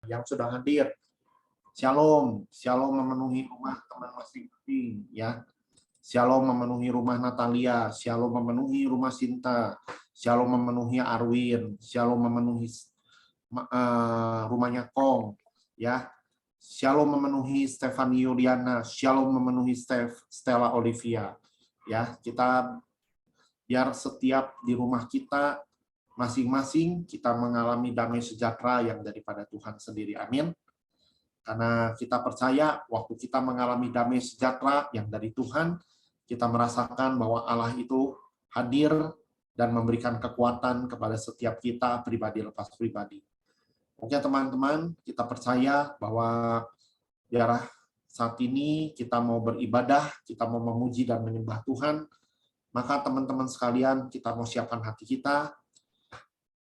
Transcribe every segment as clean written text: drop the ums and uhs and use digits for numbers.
yang sudah hadir. Shalom, shalom memenuhi rumah teman masing-masing ya. Shalom memenuhi rumah Natalia, shalom memenuhi rumah Sinta, shalom memenuhi Arwin, shalom memenuhi rumahnya Kong ya. Shalom memenuhi Stefani Yuliana, shalom memenuhi Stella Olivia ya. Kita biar setiap di rumah kita masing-masing kita mengalami damai sejahtera yang daripada Tuhan sendiri. Amin. Karena kita percaya waktu kita mengalami damai sejahtera yang dari Tuhan, kita merasakan bahwa Allah itu hadir dan memberikan kekuatan kepada setiap kita pribadi lepas pribadi. Oke teman-teman, kita percaya bahwa biar saat ini kita mau beribadah, kita mau memuji dan menyembah Tuhan, maka teman-teman sekalian kita mau siapkan hati kita.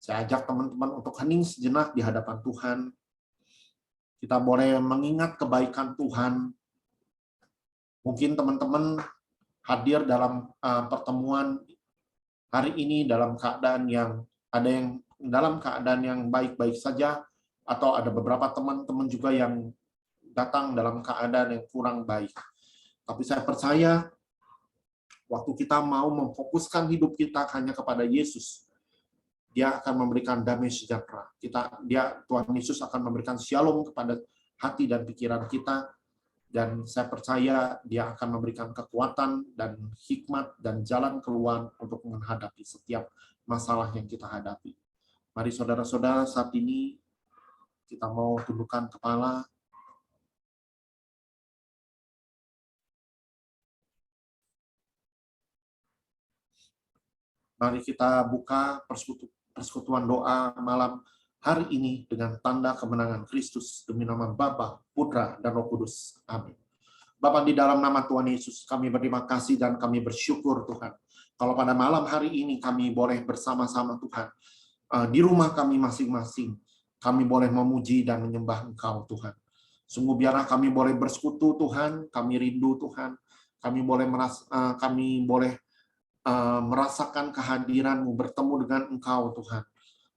Saya ajak teman-teman untuk hening sejenak di hadapan Tuhan. Kita boleh mengingat kebaikan Tuhan. Mungkin teman-teman hadir dalam pertemuan hari ini dalam keadaan yang ada yang dalam keadaan yang baik-baik saja, atau ada beberapa teman-teman juga yang datang dalam keadaan yang kurang baik. Tapi saya percaya waktu kita mau memfokuskan hidup kita hanya kepada Yesus, Dia akan memberikan damai sejahtera. Tuhan Yesus akan memberikan shalom kepada hati dan pikiran kita, dan saya percaya Dia akan memberikan kekuatan dan hikmat dan jalan keluar untuk menghadapi setiap masalah yang kita hadapi. Mari saudara-saudara, saat ini kita mau tundukkan kepala. Mari kita buka persekutuan doa malam hari ini dengan tanda kemenangan Kristus demi nama Bapa, Putra, dan Roh Kudus. Amin. Bapa, di dalam nama Tuhan Yesus, kami berterima kasih dan kami bersyukur Tuhan. Kalau pada malam hari ini kami boleh bersama-sama Tuhan, di rumah kami masing-masing, kami boleh memuji dan menyembah Engkau Tuhan. Sungguh biarlah kami boleh bersekutu Tuhan, kami rindu Tuhan, kami boleh merasakan kehadiran-Mu, bertemu dengan Engkau Tuhan,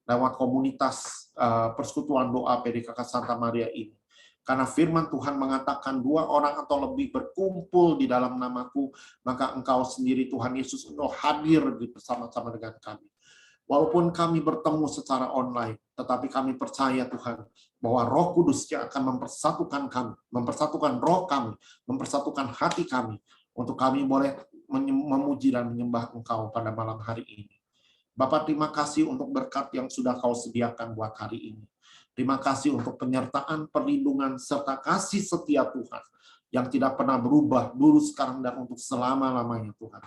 lewat komunitas persekutuan doa PDKK Santa Maria ini. Karena firman Tuhan mengatakan 2 orang atau lebih berkumpul di dalam namaku, maka Engkau sendiri Tuhan Yesus Engkau hadir bersama-sama dengan kami. Walaupun kami bertemu secara online, tetapi kami percaya Tuhan bahwa Roh Kudus yang akan mempersatukan kami, mempersatukan roh kami, mempersatukan hati kami, untuk kami boleh memuji dan menyembah Engkau pada malam hari ini. Bapak, terima kasih untuk berkat yang sudah Kau sediakan buat hari ini. Terima kasih untuk penyertaan, perlindungan, serta kasih setia Tuhan yang tidak pernah berubah dulu, sekarang, dan untuk selama-lamanya Tuhan.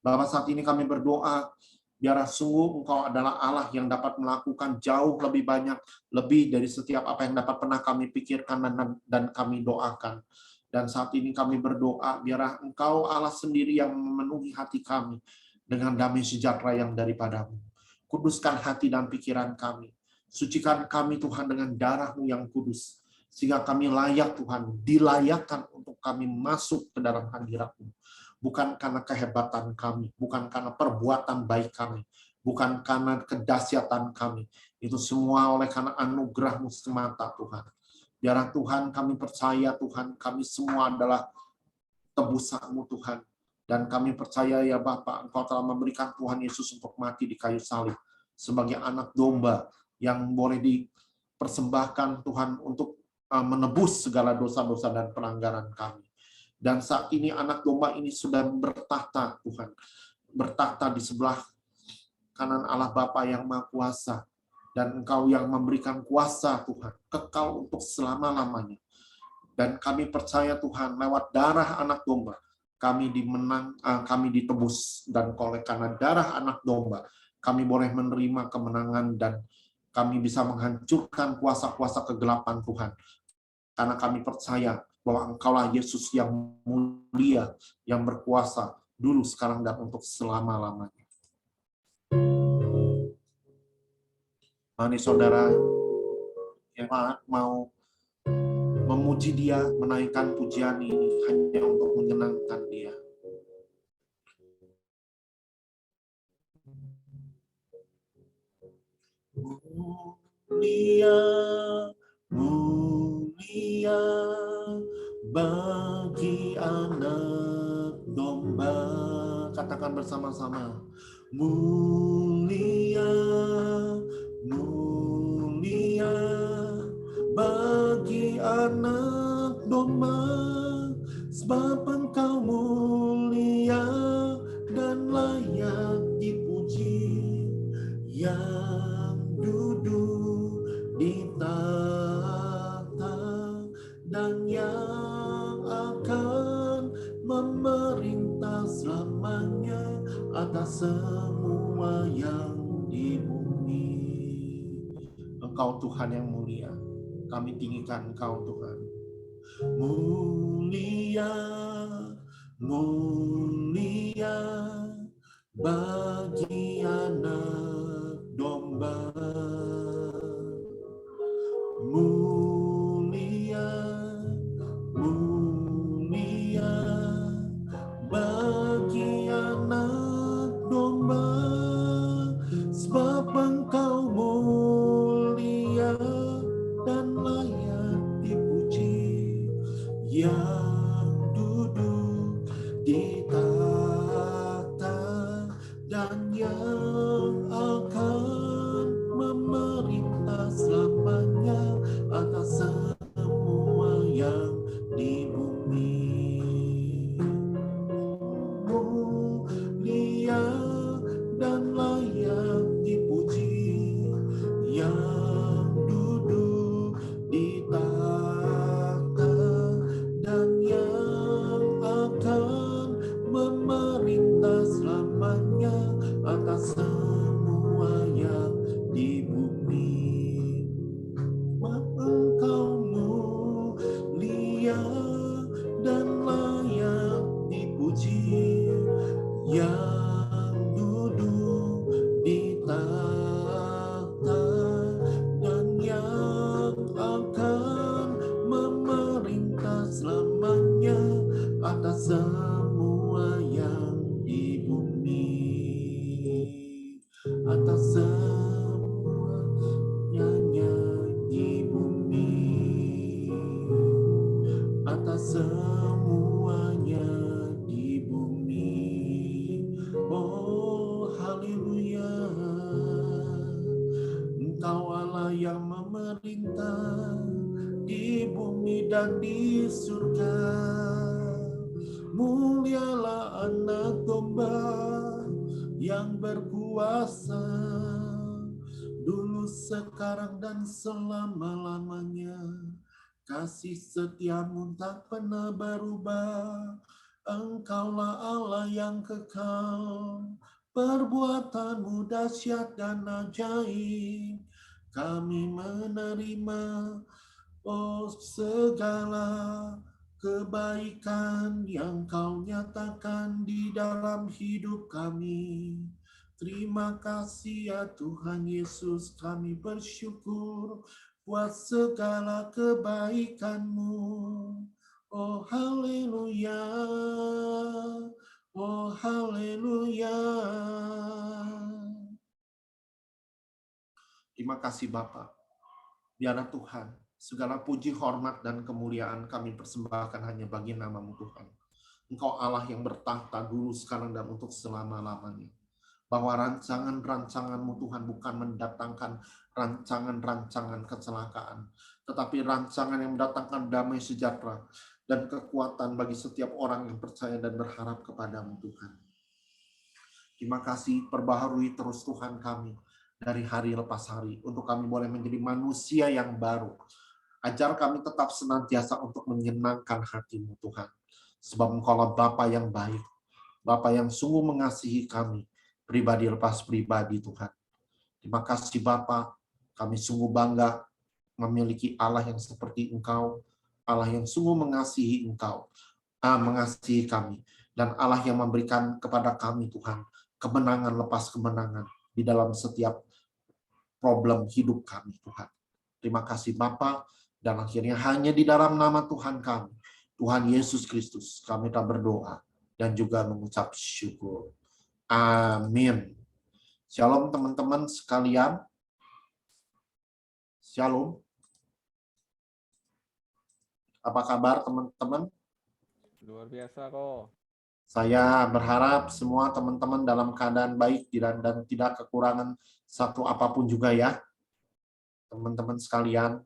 Bapak, saat ini kami berdoa, biar sungguh Engkau adalah Allah yang dapat melakukan jauh lebih banyak, lebih dari setiap apa yang dapat pernah kami pikirkan dan kami doakan. Dan saat ini kami berdoa, biarlah Engkau Allah sendiri yang memenuhi hati kami dengan damai sejahtera yang daripada-Mu. Kuduskan hati dan pikiran kami. Sucikan kami Tuhan dengan darah-Mu yang kudus. Sehingga kami layak Tuhan, dilayakkan untuk kami masuk ke dalam hadirat-Mu. Bukan karena kehebatan kami, bukan karena perbuatan baik kami, bukan karena kedahsyatan kami. Itu semua oleh karena anugerah-Mu semata Tuhan. Biarlah Tuhan kami percaya Tuhan, kami semua adalah tebusan-Mu Tuhan. Dan kami percaya ya Bapa, Engkau telah memberikan Tuhan Yesus untuk mati di kayu salib sebagai anak domba yang boleh dipersembahkan Tuhan untuk menebus segala dosa-dosa dan pelanggaran kami. Dan saat ini anak domba ini sudah bertahta Tuhan, bertahta di sebelah kanan Allah Bapa yang Maha Kuasa. Dan Engkau yang memberikan kuasa Tuhan, kekal untuk selama-lamanya. Dan kami percaya Tuhan, lewat darah anak domba, kami ditebus, dan oleh karena darah anak domba, kami boleh menerima kemenangan dan kami bisa menghancurkan kuasa-kuasa kegelapan Tuhan. Karena kami percaya bahwa Engkaulah Yesus yang mulia, yang berkuasa dulu, sekarang, dan untuk selama-lamanya. Mari saudara yang mau memuji Dia, menaikkan pujian ini hanya untuk menyenangkan Dia. Mulia, mulia bagi anak domba. Katakan bersama-sama. Mulia, mulia bagi anak domba, sebab Engkau mulia dan layak dipuji, yang duduk di tahta dan yang akan memerintah selamanya atas semua yang di bumi. Engkau Tuhan yang mulia, kami tinggikan Engkau Tuhan. Mulia, mulia bagi anak domba. Mulia, mulia bagi anak domba, sebab Engkau mulia dan layak dipuji, yang duduk di tahta dan yang akan memerintah selamanya atas semua yang di bumi. Mulia dan layak dipuji, yang duduk di tahta dan yang akan memerintah selamanya atas semua yang di bumi. Engkau mulia dan layak dipuji, yang duduk di tahta dan yang akan memerintah selamanya atas semua yang di bumi, atas semuanya di bumi, atas semuanya di bumi. Oh haleluya, Engkau Allah yang memerintah di bumi dan di surga. Mulialah anak domba yang berkuasa, dulu, sekarang, dan selama-lamanya. Kasih setiamu tak pernah berubah. Engkaulah Allah yang kekal, perbuatanmu dahsyat dan ajaib. Kami menerima segala kebaikan yang Kau nyatakan di dalam hidup kami. Terima kasih ya Tuhan Yesus, kami bersyukur buat segala kebaikan-Mu. Oh haleluya, oh haleluya. Terima kasih Bapa. Biarlah Tuhan, segala puji, hormat, dan kemuliaan kami persembahkan hanya bagi nama-Mu Tuhan. Engkau Allah yang bertahta dulu, sekarang, dan untuk selama-lamanya. Bahwa rancangan-rancangan-Mu Tuhan bukan mendatangkan rancangan-rancangan kecelakaan, tetapi rancangan yang mendatangkan damai sejahtera dan kekuatan bagi setiap orang yang percaya dan berharap kepada-Mu Tuhan. Terima kasih, perbaharui terus Tuhan kami dari hari lepas hari, untuk kami boleh menjadi manusia yang baru. Ajar kami tetap senantiasa untuk menyenangkan hati-Mu Tuhan. Sebab Engkaulah Bapa yang baik, Bapa yang sungguh mengasihi kami, pribadi lepas pribadi Tuhan. Terima kasih Bapa, kami sungguh bangga memiliki Allah yang seperti Engkau, Allah yang sungguh mengasihi mengasihi kami, dan Allah yang memberikan kepada kami Tuhan, kemenangan lepas kemenangan di dalam setiap problem hidup kami Tuhan. Terima kasih Bapa, dan akhirnya hanya di dalam nama Tuhan kami, Tuhan Yesus Kristus, kami telah berdoa dan juga mengucap syukur. Amin. Shalom teman-teman sekalian. Shalom. Apa kabar teman-teman? Luar biasa kok. Saya berharap semua teman-teman dalam keadaan baik dan tidak kekurangan satu apapun juga ya, teman-teman sekalian.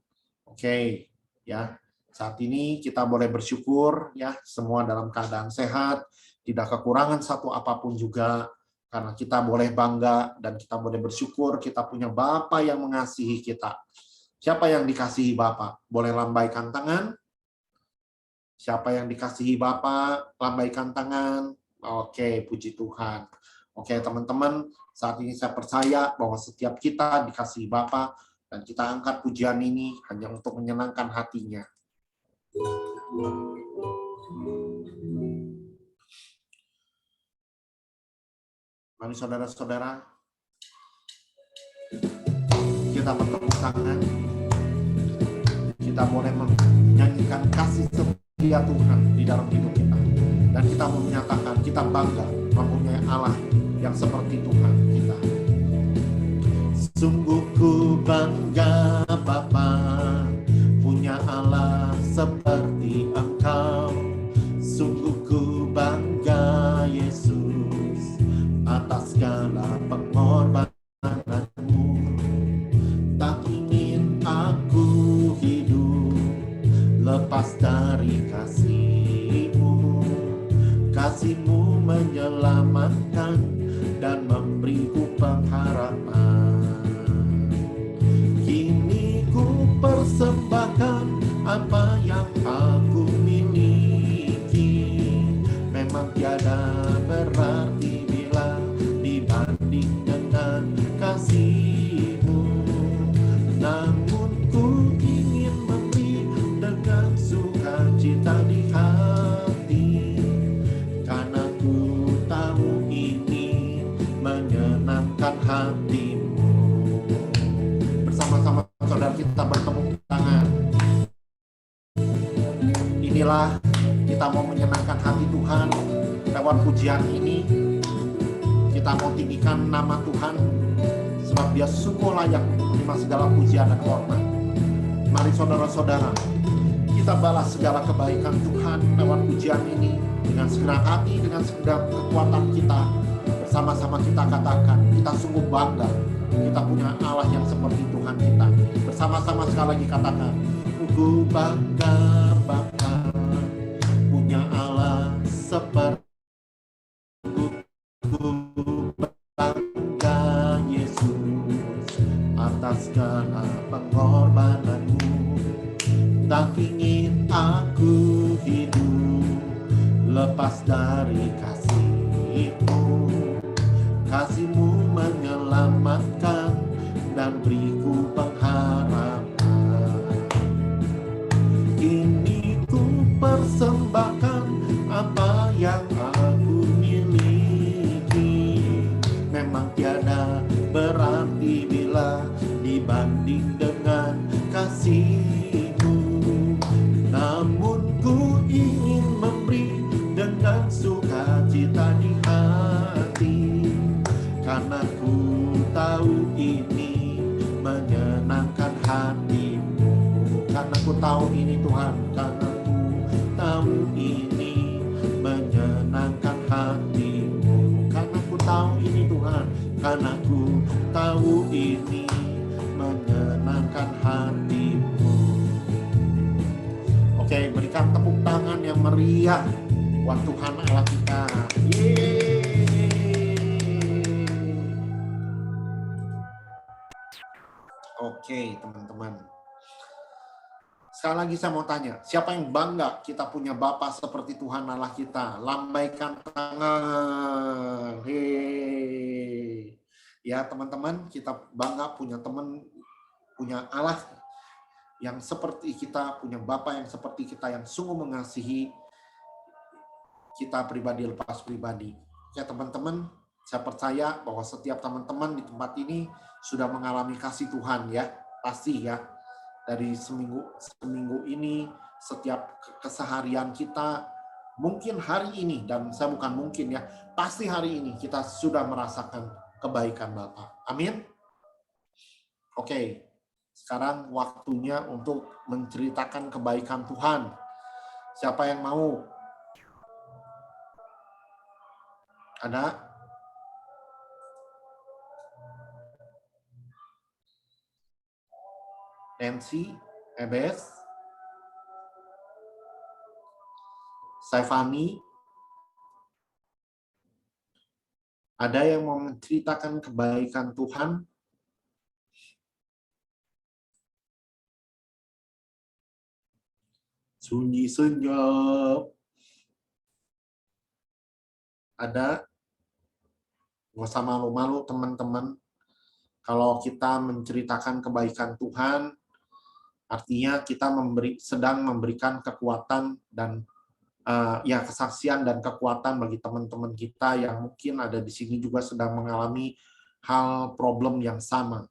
Oke, ya. Saat ini kita boleh bersyukur ya, semua dalam keadaan sehat, tidak kekurangan satu apapun juga, karena kita boleh bangga dan kita boleh bersyukur kita punya Bapa yang mengasihi kita. Siapa yang dikasihi Bapa? Boleh lambaikan tangan. Siapa yang dikasihi Bapa, lambaikan tangan. Oke, puji Tuhan. Oke, teman-teman, saat ini saya percaya bahwa setiap kita dikasihi Bapa dan kita angkat pujian ini hanya untuk menyenangkan hatinya. Mari saudara-saudara, kita bertepuk tangan. Kita boleh menyanyikan kasih setia Tuhan di dalam hidup kita. Dan kita menyatakan kita bangga mempunyai Allah yang seperti Tuhan kita. Sungguh ku bangga Bapa, punya Allah seperti Engkau. Sungguh ku bangga Yesus atas segala pengorbananmu. Tak ingin aku hidup lepas dari kasih-Mu. Kasih-Mu menyelamatkan dan memberiku pengharapan. Kini ku persembahkan apa yang aku miliki. Memang tiada berarti bila dibanding dengan kasih-Mu. Namun ku ingin memberi dengan sukacita di hati, karena ku tahu ini menyenangkan hati-Mu. Bersama-sama saudara kita bertepuk tangan. Inilah kita mau menyenangkan hati Tuhan lewat pujian ini. Kita mau tinggikan nama Tuhan sebab Dia sungguh layak menerima segala pujian dan hormat. Mari saudara-saudara, kita balas segala kebaikan Tuhan lewat pujian ini dengan segenap hati, dengan segenap kekuatan kita. Bersama-sama kita katakan, kita sungguh bangga kita punya Allah yang seperti Tuhan kita. Bersama-sama sekali lagi katakan, ku bangga Bapa, punya Allah seperti segala pengorbananmu. Tak ingin aku hidup lepas dari kasih-Mu. Kasih-Mu menyelamatkan dan beriku pengharapan. Kini ku persembahkan apa yang aku miliki. Memang tiada berarti bila dibanding dengan kasih-Mu. Namun ku ingin memberi dengan sukacita di hati, karena ku tahu ini menyenangkan hati-Mu. Karena ku tahu ini Tuhan, karena ku tahu ini menyenangkan hati-Mu. Karena ku tahu ini Tuhan, karena ku tahu ini menyenangkan hati-Mu. Oke, berikan tepuk tangan yang meriah buat Tuhan Allah kita. Yeay. Oke, teman-teman. Sekali lagi saya mau tanya, siapa yang bangga kita punya Bapa seperti Tuhan Allah kita? Lambaikan tangan. Hei. Ya teman-teman, kita bangga punya teman, punya Allah yang seperti kita, punya Bapa yang seperti kita, yang sungguh mengasihi kita pribadi lepas pribadi. Ya teman-teman, saya percaya bahwa setiap teman-teman di tempat ini sudah mengalami kasih Tuhan ya, pasti ya. Dari seminggu ini, setiap keseharian kita, mungkin hari ini, dan saya bukan mungkin ya, pasti hari ini kita sudah merasakan kebaikan Bapa. Amin. Oke, sekarang waktunya untuk menceritakan kebaikan Tuhan Siapa yang mau? Ada? Nancy, Ebes, Saifani, ada yang mau menceritakan kebaikan Tuhan? Sunyi senyap. Ada? Nggak usah malu-malu teman-teman. Kalau kita menceritakan kebaikan Tuhan, artinya kita sedang memberikan kekuatan dan kesaksian dan kekuatan bagi teman-teman kita yang mungkin ada di sini juga sedang mengalami hal problem yang sama.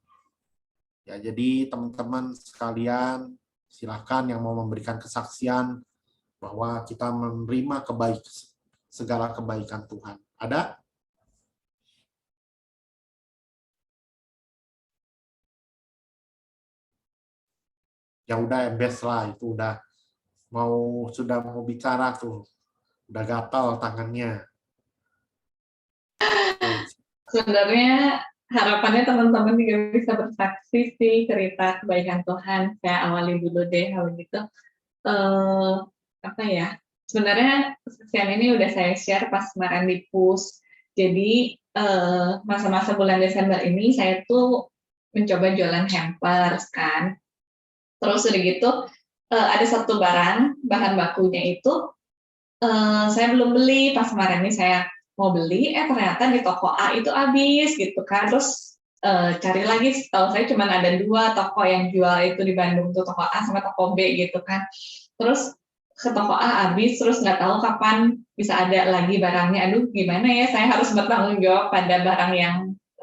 Ya, jadi teman-teman sekalian, silakan yang mau memberikan kesaksian bahwa kita menerima segala kebaikan Tuhan. Ada? Ya udah, best lah, itu udah sudah mau bicara tuh, udah gatal tangannya. Sebenarnya harapannya teman-teman juga bisa bersaksi sih cerita kebaikan Tuhan. Saya awali dulu deh kalau gitu. Apa ya? Sebenarnya kesaksian ini udah saya share pas kemarin di push. Jadi masa-masa bulan Desember ini saya tuh mencoba jualan hampers kan. Terus udah gitu ada satu bahan bakunya itu saya belum beli. Pas kemarin ini saya mau beli, ternyata di toko A itu habis gitu kan. Terus cari lagi, setahu saya cuma ada 2 toko yang jual itu di Bandung tuh, toko A sama toko B gitu kan. Terus ke toko A habis, terus nggak tahu kapan bisa ada lagi barangnya. Aduh, gimana ya, saya harus bertanggung jawab pada barang yang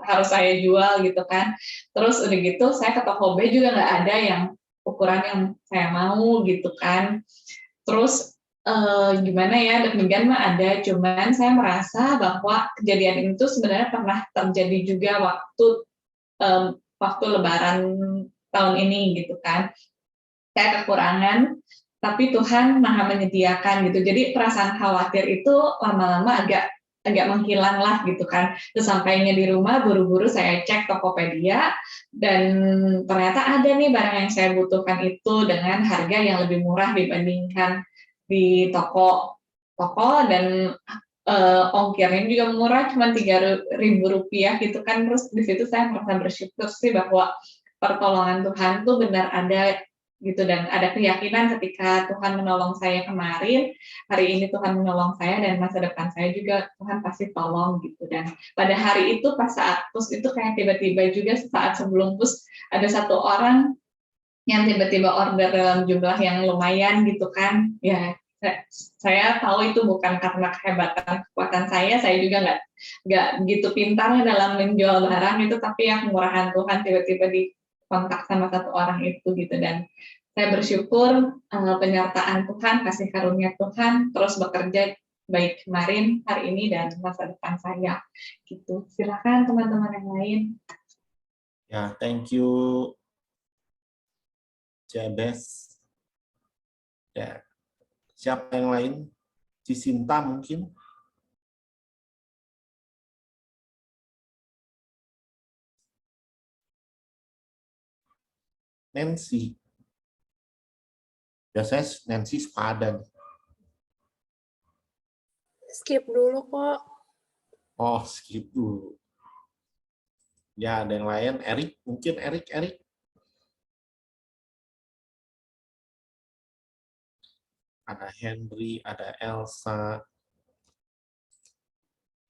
harus saya jual gitu kan. Terus udah gitu saya ke toko B juga nggak ada yang ukuran yang saya mau gitu kan. Terus gimana ya, deg-degan mah ada, cuman saya merasa bahwa kejadian itu sebenarnya pernah terjadi juga waktu Lebaran tahun ini gitu kan. Saya kekurangan, tapi Tuhan Maha menyediakan gitu. Jadi perasaan khawatir itu lama-lama agak menghilang lah gitu kan. Sesampainya di rumah, buru-buru saya cek Tokopedia dan ternyata ada nih barang yang saya butuhkan itu dengan harga yang lebih murah dibandingkan di toko dan ongkirnya juga murah, cuma Rp3.000 gitu kan. Terus di situ saya merasa bersyukur sih bahwa pertolongan Tuhan tuh benar ada gitu, dan ada keyakinan ketika Tuhan menolong saya kemarin, hari ini Tuhan menolong saya, dan masa depan saya juga Tuhan pasti tolong gitu. Dan pada hari itu pas saat push itu kayak tiba-tiba juga saat sebelum push ada satu orang yang tiba-tiba order dalam jumlah yang lumayan gitu kan. Ya saya tahu itu bukan karena kehebatan kekuatan saya juga nggak begitu pintar dalam menjual barang itu, tapi yang kemurahan Tuhan tiba-tiba di kontak sama satu orang itu gitu. Dan saya bersyukur penyertaan Tuhan, kasih karunia Tuhan terus bekerja baik kemarin, hari ini, dan masa depan saya gitu. Silakan teman-teman yang lain. Ya, thank you Jabes. Ya, siapa yang lain? Cisinta mungkin? Nancy. Biasanya Nancy suka ada nih. Skip dulu kok. Oh, skip dulu. Ya, ada yang lain. Erik, mungkin Erik. Ada Henry, ada Elsa.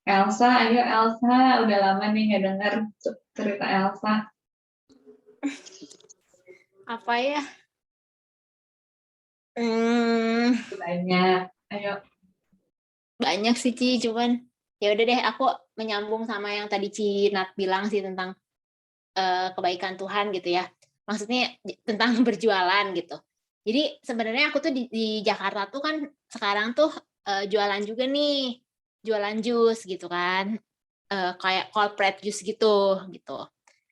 Ayo Elsa, udah lama nih nggak dengar cerita Elsa. Apa ya? Banyak, ayo. Banyak sih Ci, cuman ya udah deh, aku menyambung sama yang tadi Ci Nat bilang sih tentang kebaikan Tuhan gitu ya. Maksudnya tentang berjualan gitu. Jadi sebenarnya aku tuh di Jakarta tuh kan sekarang tuh jualan juga nih, jualan jus gitu kan, kayak corporate jus gitu.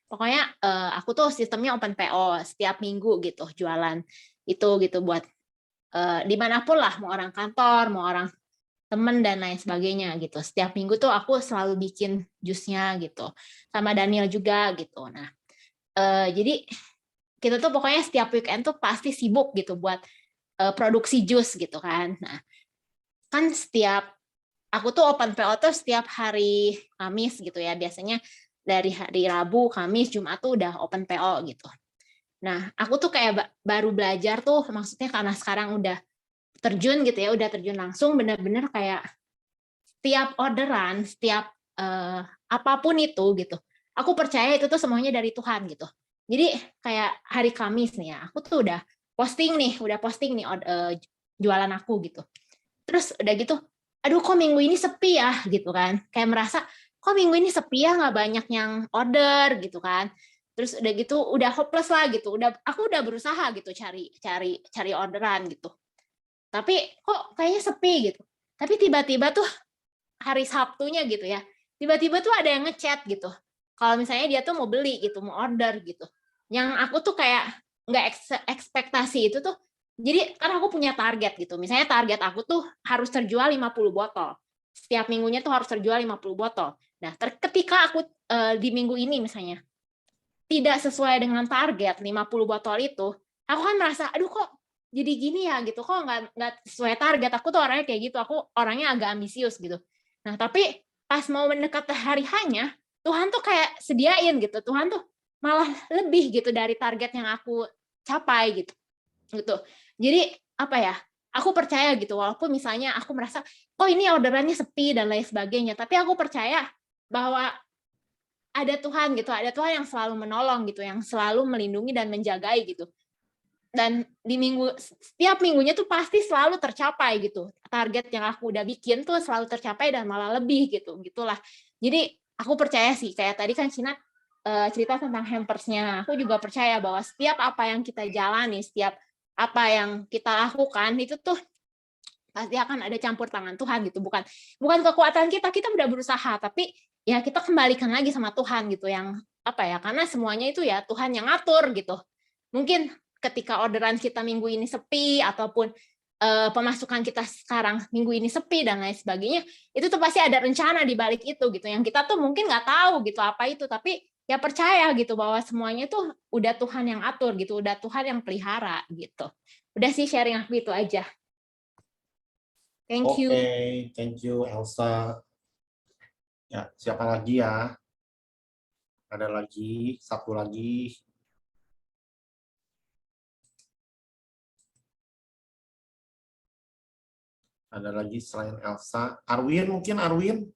Pokoknya aku tuh sistemnya open PO setiap minggu gitu jualan itu gitu buat dimanapun lah, mau orang kantor, mau orang temen dan lain sebagainya gitu. Setiap minggu tuh aku selalu bikin jusnya gitu, sama Daniel juga gitu. Nah, jadi kita tuh pokoknya setiap weekend tuh pasti sibuk gitu buat produksi jus gitu kan. Nah, kan aku tuh open PO tuh setiap hari Kamis gitu ya. Biasanya dari hari Rabu, Kamis, Jumat tuh udah open PO gitu. Nah, aku tuh kayak baru belajar tuh, maksudnya karena sekarang udah terjun gitu ya, udah terjun langsung, bener-bener kayak setiap orderan, setiap apapun itu gitu, aku percaya itu tuh semuanya dari Tuhan gitu. Jadi kayak hari Kamis nih ya, aku tuh udah posting nih jualan aku gitu. Terus udah gitu, aduh kok minggu ini sepi ya gitu kan, kayak merasa kok minggu ini sepi ya, nggak banyak yang order gitu kan. Terus udah gitu udah hopeless lah gitu, aku udah berusaha gitu cari orderan gitu, tapi kok kayaknya sepi gitu. Tapi tiba-tiba tuh hari Sabtunya gitu ya, tiba-tiba tuh ada yang ngechat gitu, kalau misalnya dia tuh mau beli gitu, mau order gitu, yang aku tuh kayak nggak ekspektasi itu tuh. Jadi kan aku punya target gitu, misalnya target aku tuh harus terjual 50 botol, setiap minggunya tuh harus terjual 50 botol. Nah, ketika aku di minggu ini misalnya tidak sesuai dengan target 50 botol itu, aku kan merasa, aduh kok jadi gini ya gitu, kok nggak sesuai target. Aku tuh orangnya kayak gitu, aku orangnya agak ambisius gitu. Nah, tapi pas mau mendekat hari hanya, Tuhan tuh kayak sediain gitu, Tuhan tuh malah lebih gitu dari target yang aku capai gitu. Jadi apa ya? Aku percaya gitu, walaupun misalnya aku merasa, kok ini orderannya sepi dan lain sebagainya, tapi aku percaya bahwa ada Tuhan gitu, ada Tuhan yang selalu menolong gitu, yang selalu melindungi dan menjagai gitu. Dan setiap minggunya tuh pasti selalu tercapai gitu. Target yang aku udah bikin tuh selalu tercapai dan malah lebih gitu, gitulah. Jadi aku percaya sih, kayak tadi kan Cina cerita tentang hampersnya. Aku juga percaya bahwa setiap apa yang kita jalani, setiap apa yang kita lakukan itu tuh pasti akan ada campur tangan Tuhan gitu, bukan kekuatan kita udah berusaha, tapi ya kita kembalikan lagi sama Tuhan gitu, yang apa ya, karena semuanya itu ya Tuhan yang ngatur gitu. Mungkin ketika orderan kita minggu ini sepi, ataupun pemasukan kita sekarang minggu ini sepi dan lain sebagainya, itu tuh pasti ada rencana di balik itu gitu, yang kita tuh mungkin nggak tahu gitu apa itu, tapi ya percaya gitu bahwa semuanya tuh udah Tuhan yang atur gitu, udah Tuhan yang pelihara gitu. Udah sih, sharing aku itu aja. Thank you. Oke, thank you Elsa. Ya, siapa lagi ya? Ada lagi, satu lagi. Ada lagi selain Elsa. Arwin mungkin, Arwin?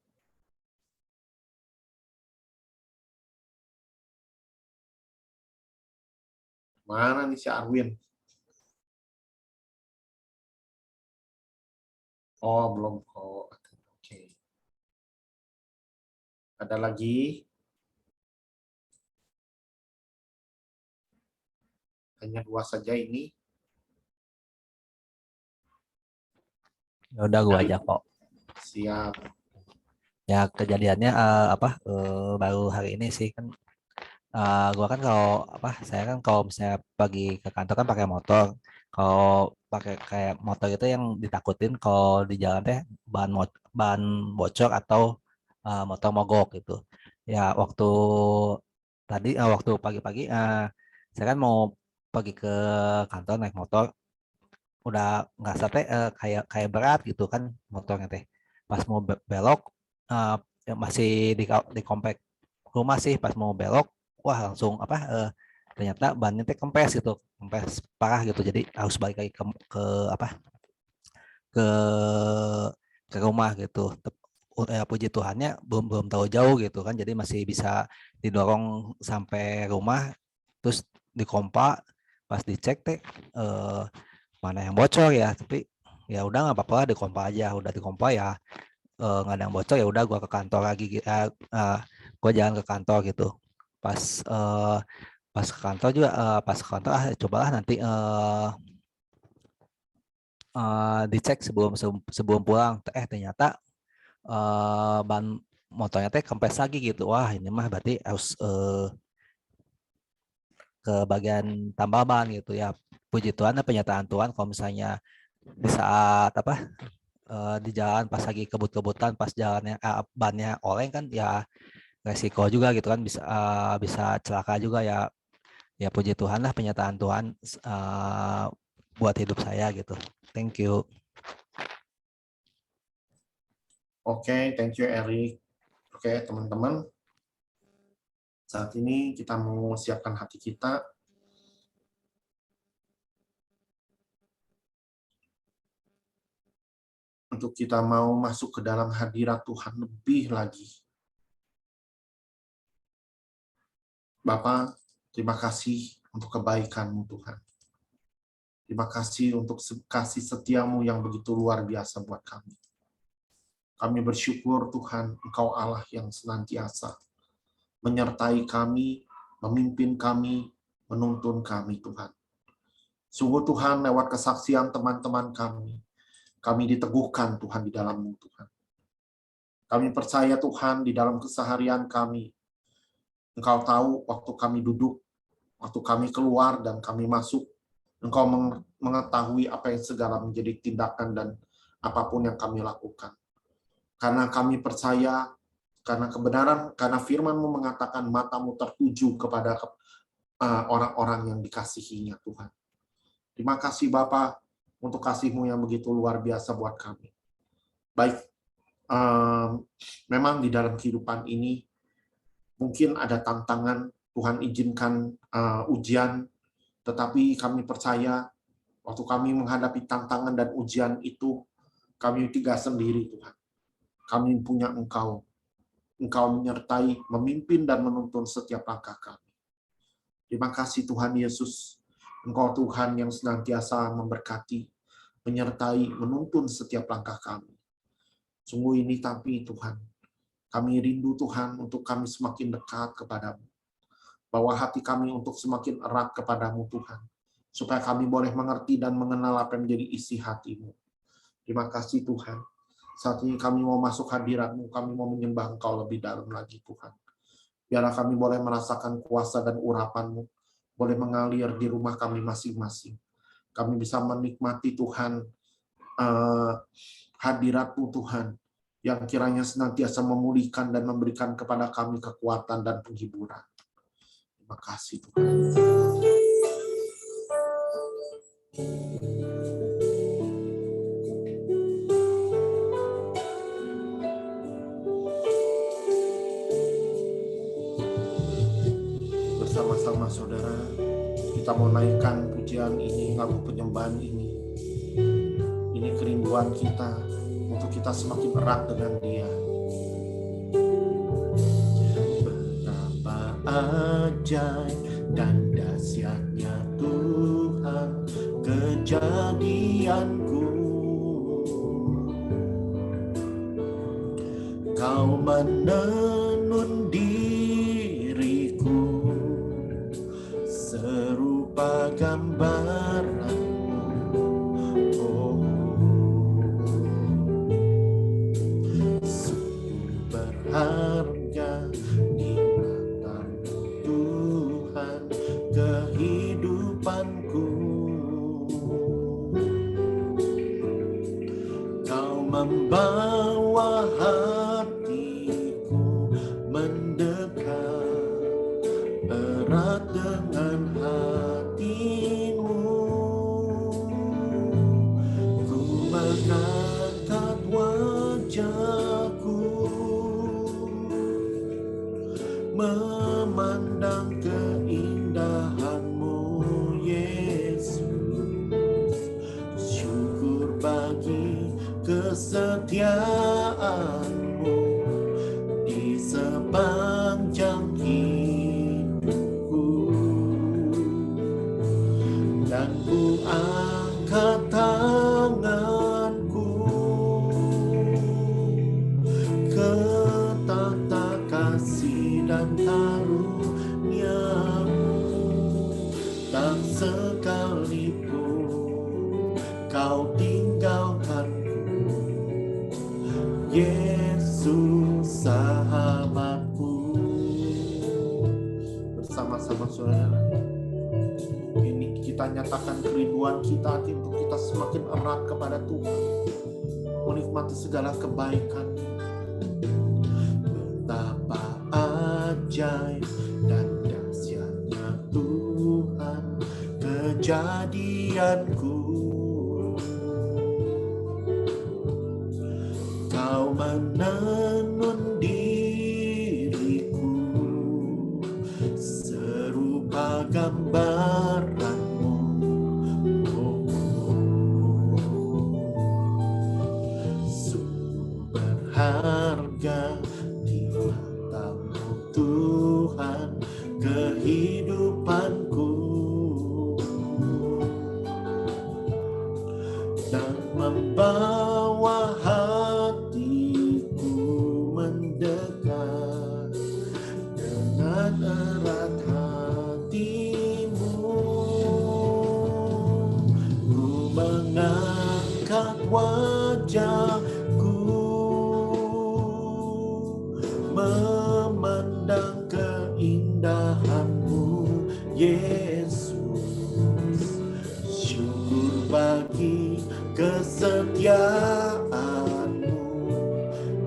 Mana nih si Arwin? Oh, belum kok. Oke. Ada lagi? Hanya 2 saja ini. Ya udah gua aja kok. Siap. Ya kejadiannya baru hari ini sih kan. Gua kan saya kan kalau misalnya pagi ke kantor kan pakai motor. Kalau pakai kayak motor itu yang ditakutin kalau di jalan teh ban bocor atau motor mogok gitu. Ya waktu pagi-pagi saya kan mau pergi ke kantor naik motor, udah nggak sampai kayak berat gitu kan motornya teh. Pas mau belok ya masih di komplek rumah sih, pas mau belok wah langsung ternyata bannya teh kempes parah gitu, jadi harus balik lagi ke apa ke ke rumah gitu. Puji Tuhannya belum belum tahu jauh gitu kan, jadi masih bisa didorong sampai rumah, terus dikompa, pas dicek teh mana yang bocor ya, tapi ya udah nggak apa-apa, dikompa aja, udah dikompa ya nggak ada yang bocor, ya udah gua ke kantor lagi, gua jalan ke kantor gitu. Pas ke kantor juga pas ke kantor cobalah nanti dicek sebelum pulang, ternyata ban motornya teh kempes lagi gitu. Wah ini mah berarti harus ke bagian tambal ban gitu ya. Puji Tuhan, penyataan Tuhan kalau misalnya di saat di jalan pas lagi kebut-kebutan, pas jalannya bannya oleng kan ya resiko juga gitu kan, bisa celaka juga ya. Ya puji Tuhan lah, penyataan Tuhan buat hidup saya gitu. Thank you. Oke, thank you Eric. Oke, teman-teman. Saat ini kita mau siapkan hati kita untuk kita mau masuk ke dalam hadirat Tuhan lebih lagi. Bapa, terima kasih untuk kebaikan-Mu Tuhan. Terima kasih untuk kasih setia-Mu yang begitu luar biasa buat kami. Kami bersyukur Tuhan, Engkau Allah yang senantiasa menyertai kami, memimpin kami, menuntun kami Tuhan. Sungguh Tuhan, lewat kesaksian teman-teman kami diteguhkan Tuhan di dalam-Mu Tuhan. Kami percaya Tuhan di dalam keseharian kami, Engkau tahu waktu kami duduk, waktu kami keluar dan kami masuk, Engkau mengetahui apa yang segala menjadi tindakan dan apapun yang kami lakukan. Karena kami percaya, karena kebenaran, karena firman-Mu mengatakan mata-Mu tertuju kepada orang-orang yang dikasihinya Tuhan. Terima kasih Bapa untuk kasih-Mu yang begitu luar biasa buat kami. Baik, memang di dalam kehidupan ini mungkin ada tantangan, Tuhan izinkan ujian, tetapi kami percaya waktu kami menghadapi tantangan dan ujian itu, kami tidak sendiri Tuhan. Kami punya Engkau. Engkau menyertai, memimpin, dan menuntun setiap langkah kami. Terima kasih Tuhan Yesus. Engkau Tuhan yang senantiasa memberkati, menyertai, menuntun setiap langkah kami. Sungguh ini tapi Tuhan, kami rindu Tuhan untuk kami semakin dekat kepadamu. Bawa hati kami untuk semakin erat kepadamu Tuhan. Supaya kami boleh mengerti dan mengenal apa yang menjadi isi hatimu. Terima kasih Tuhan. Saat ini kami mau masuk hadirat-Mu, kami mau menyembah Engkau lebih dalam lagi Tuhan. Biarlah kami boleh merasakan kuasa dan urapan-Mu, boleh mengalir di rumah kami masing-masing. Kami bisa menikmati Tuhan, hadirat-Mu Tuhan, yang kiranya senantiasa memulihkan dan memberikan kepada kami kekuatan dan penghiburan. Terima kasih Tuhan. Bersama-sama saudara, kita mau naikkan pujian ini, lagu penyembahan ini. Ini kerinduan kita untuk kita semakin erat dengan Dia. Betapa ajaib dan dahsyatnya Tuhan kejadianku. Kau menenun diriku serupa gambaran. Berharga di mata-Mu Tuhan kehidupanku. Kau membawa hatiku mendekat erat dengan hati-Mu. Ku mengangkat wajahku memandang keindahan-Mu Yesus. Syukur bagi kesetiaan-Mu di sepanjang hidupku. Dan ku angkat tanganku ke tata kasih dan karunia-Mu. Tak sekalipun Kau tinggalkanku, Yesus sahabatku. Bersama-sama saudara, ini kita nyatakan kerinduan kita untuk kita kita semakin erat kepada Tuhan, menikmati segala kebaikan. Betapa ajaib dan dahsyatnya Tuhan kejadianku. Kau menenun diriku serupa gambaranmu. Sungguh berharga di matamu Tuhan kehidupanku, dan membawa hatiku mendekat dengan erat hatimu. Ku mengangkat wajahku, memandang keindahanmu, Yesus. Syukur bagi kesetiaanmu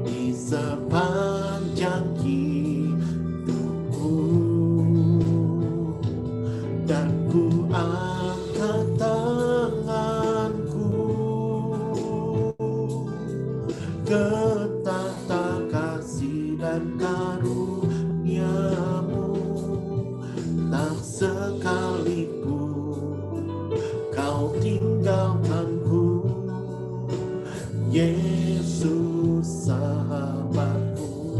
di sepanjang hidupku, dan ku angkat tanganku ke tahta kasih dan karuniamu. Tak sekalipun kau tinggalkanku, Yesus sahabatku.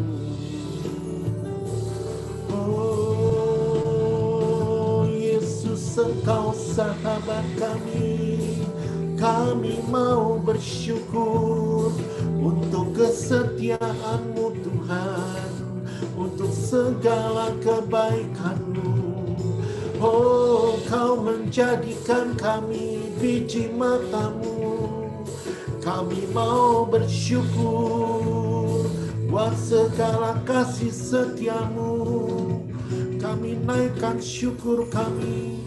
Oh Yesus, Engkau sahabat kami. Kami mau bersyukur untuk kesetiaan-Mu Tuhan, untuk segala kebaikan-Mu. Oh, Kau menjadikan kami biji mata-Mu. Kami mau bersyukur buat segala kasih setia-Mu. Kami naikkan syukur kami.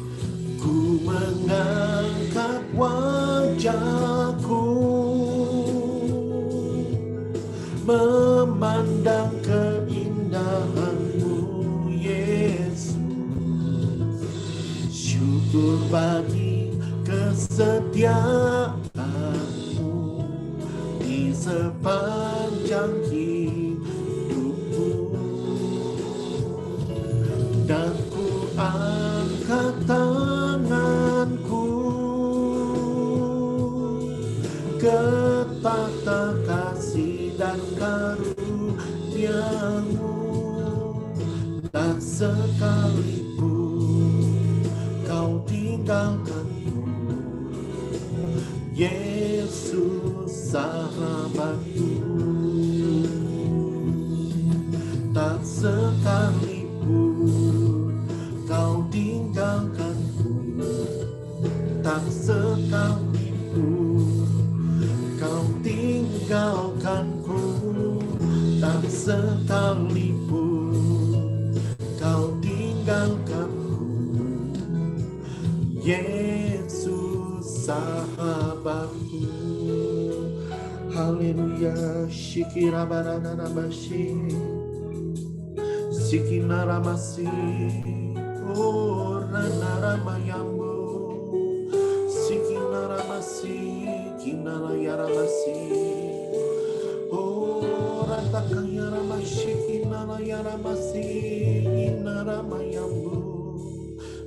Ku mengangkat wajahku, memandang keindahan-Mu, Yesus. Syukur bagi kesetiaan-Mu di sepanjang hidupku, dan ku angkat tanganku ke tahta kasih dan karunia-Mu. Tak sekalipun Kau tinggalkanku, Yesus sahabatku. Tak sekalipun Kau tinggalkanku, tak sekalipun Kau tinggalkanku, tak sekalipun Kau tinggalkanku, Yesus sahabatku. Haleluya. Shikira barana bashi, Sikina ramasi, oh rana ramayambo, Sikina ramasi, kinara yaramasi, oh ratakaya ramashi, kinara yaramasi, inara mayambo,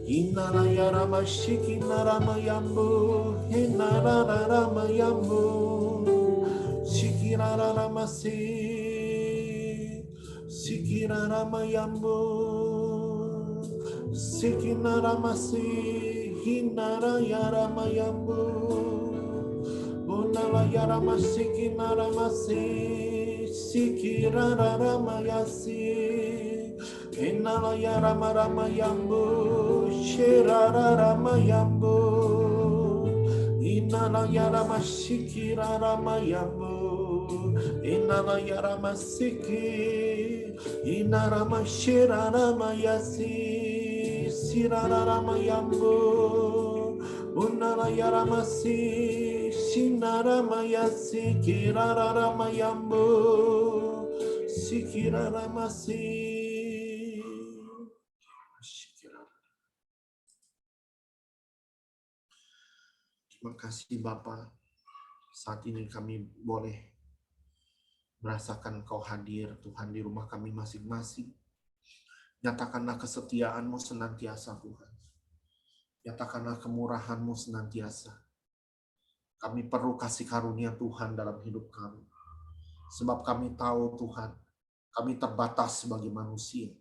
inara yaramashi, kinara mayambo, inara ramayambo, Sikira ramasi, Sikira ramayambo, Sikina ramasi, hinara yaramayambo, Unala yaramasi, kinaramasi, Sikira ramayasi, Inala yaramaramayambo, Shirara ramayambo, Inala yaramasi, kiraramayambo, Inala yaramasiki, Inarama shiraramayasi, Siraramayambo, Unarayaramasi, Sinaramayasi, Kirararamayambo, Sikiraramasi. Terima kasih Bapa. Saat ini kami boleh merasakan Kau hadir Tuhan di rumah kami masing-masing. Nyatakanlah kesetiaan-Mu senantiasa Tuhan. Nyatakanlah kemurahan-Mu senantiasa. Kami perlu kasih karunia Tuhan dalam hidup kami. Sebab kami tahu Tuhan, kami terbatas sebagai manusia.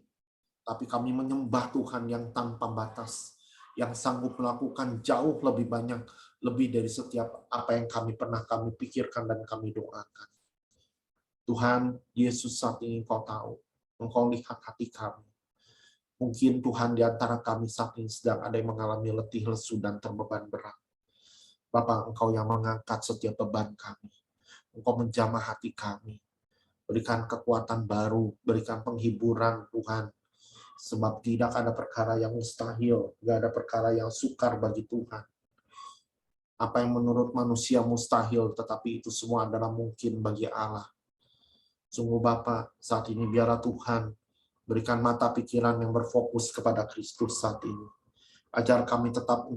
Tapi kami menyembah Tuhan yang tanpa batas, yang sanggup melakukan jauh lebih banyak, lebih dari setiap apa yang kami pikirkan dan kami doakan. Tuhan, Yesus saat ini Engkau tahu, Engkau lihat hati kami. Mungkin Tuhan di antara kami saat ini sedang ada yang mengalami letih, lesu, dan terbeban berat. Bapa, Engkau yang mengangkat setiap beban kami. Engkau menjamah hati kami. Berikan kekuatan baru, berikan penghiburan Tuhan. Sebab tidak ada perkara yang mustahil, tidak ada perkara yang sukar bagi Tuhan. Apa yang menurut manusia mustahil, tetapi itu semua adalah mungkin bagi Allah. Sungguh Bapa, saat ini biarlah Tuhan berikan mata pikiran yang berfokus kepada Kristus saat ini. Ajar kami tetap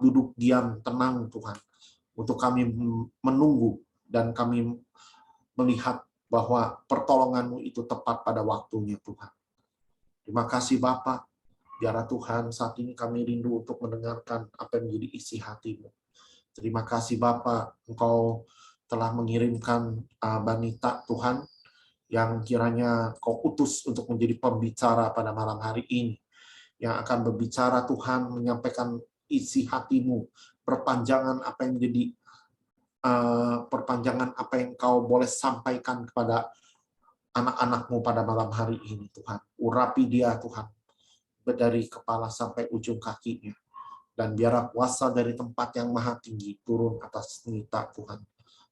duduk diam, tenang Tuhan. Untuk kami menunggu dan kami melihat bahwa pertolongan-Mu itu tepat pada waktunya Tuhan. Terima kasih Bapa. Biarlah Tuhan saat ini kami rindu untuk mendengarkan apa yang menjadi isi hati-Mu. Terima kasih Bapa, Engkau telah mengirimkan Banita Tuhan yang kiranya Kau utus untuk menjadi pembicara pada malam hari ini. Yang akan berbicara Tuhan, menyampaikan isi hati-Mu, perpanjangan apa yang menjadi perpanjangan apa yang Kau boleh sampaikan kepada anak-anak-Mu pada malam hari ini Tuhan. Urapi dia Tuhan, dari kepala sampai ujung kakinya. Dan biarlah kuasa dari tempat yang maha tinggi turun atas Nita Tuhan.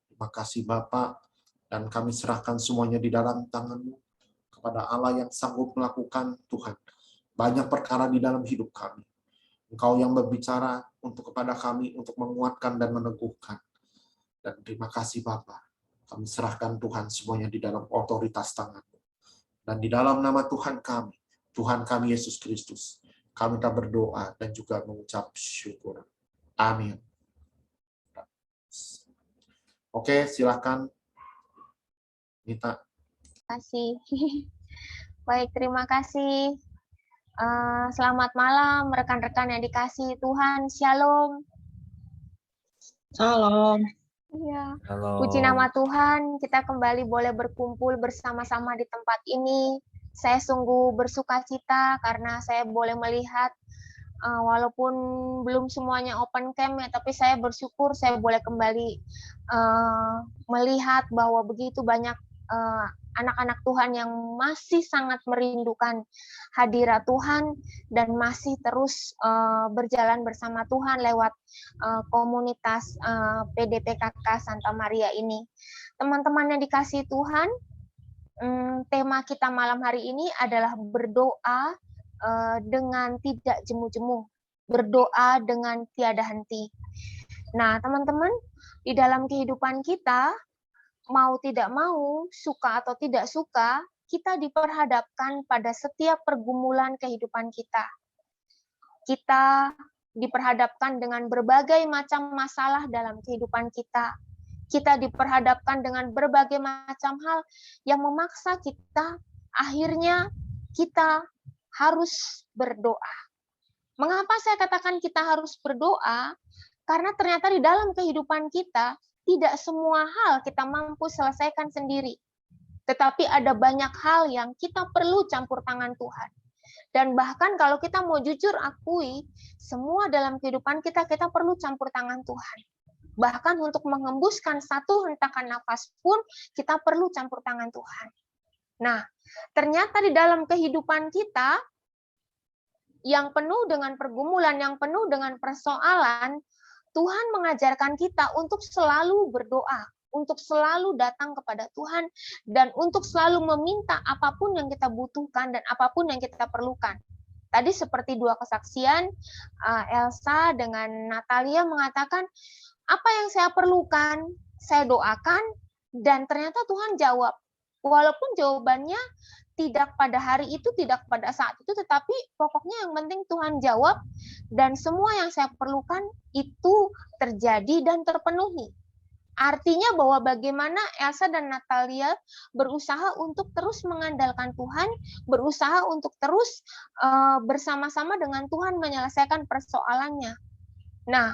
Terima kasih Bapa, dan kami serahkan semuanya di dalam tangan-Mu kepada Allah yang sanggup melakukan Tuhan banyak perkara di dalam hidup kami. Engkau yang berbicara kepada kami untuk menguatkan dan meneguhkan. Dan terima kasih Bapa, kami serahkan Tuhan semuanya di dalam otoritas tangan-Mu. Dan di dalam nama Tuhan kami Yesus Kristus, kami tak berdoa dan juga mengucap syukur. Amin. Oke, silakan Nita. Terima kasih. Baik, terima kasih. Selamat malam rekan-rekan yang dikasihi Tuhan. Shalom. Salam. Iya. Halo. Puji nama Tuhan, kita kembali boleh berkumpul bersama-sama di tempat ini. Saya sungguh bersuka cita karena saya boleh melihat, walaupun belum semuanya open cam ya, tapi saya bersyukur saya boleh kembali melihat bahwa begitu banyak anak-anak Tuhan yang masih sangat merindukan hadirat Tuhan dan masih terus berjalan bersama Tuhan lewat komunitas PDPKK Santa Maria ini. Teman-teman yang dikasihi Tuhan, tema kita malam hari ini adalah berdoa dengan tidak jemu-jemu, berdoa dengan tiada henti. Nah, teman-teman, di dalam kehidupan kita, mau tidak mau, suka atau tidak suka, kita diperhadapkan pada setiap pergumulan kehidupan kita. Kita diperhadapkan dengan berbagai macam masalah dalam kehidupan kita. Kita diperhadapkan dengan berbagai macam hal yang memaksa kita, akhirnya kita harus berdoa. Mengapa saya katakan kita harus berdoa? Karena ternyata di dalam kehidupan kita, tidak semua hal kita mampu selesaikan sendiri. Tetapi ada banyak hal yang kita perlu campur tangan Tuhan. Dan bahkan kalau kita mau jujur akui, semua dalam kehidupan kita perlu campur tangan Tuhan. Bahkan untuk mengembuskan satu hentakan nafas pun, kita perlu campur tangan Tuhan. Nah, ternyata di dalam kehidupan kita, yang penuh dengan pergumulan, yang penuh dengan persoalan, Tuhan mengajarkan kita untuk selalu berdoa, untuk selalu datang kepada Tuhan, dan untuk selalu meminta apapun yang kita butuhkan dan apapun yang kita perlukan. Tadi seperti dua kesaksian, Elsa dengan Natalia mengatakan, apa yang saya perlukan, saya doakan, dan ternyata Tuhan jawab. Walaupun jawabannya tidak pada hari itu, tidak pada saat itu, tetapi pokoknya yang penting Tuhan jawab, dan semua yang saya perlukan itu terjadi dan terpenuhi. Artinya bahwa bagaimana Elsa dan Natalia berusaha untuk terus mengandalkan Tuhan, berusaha untuk terus bersama-sama dengan Tuhan menyelesaikan persoalannya. Nah,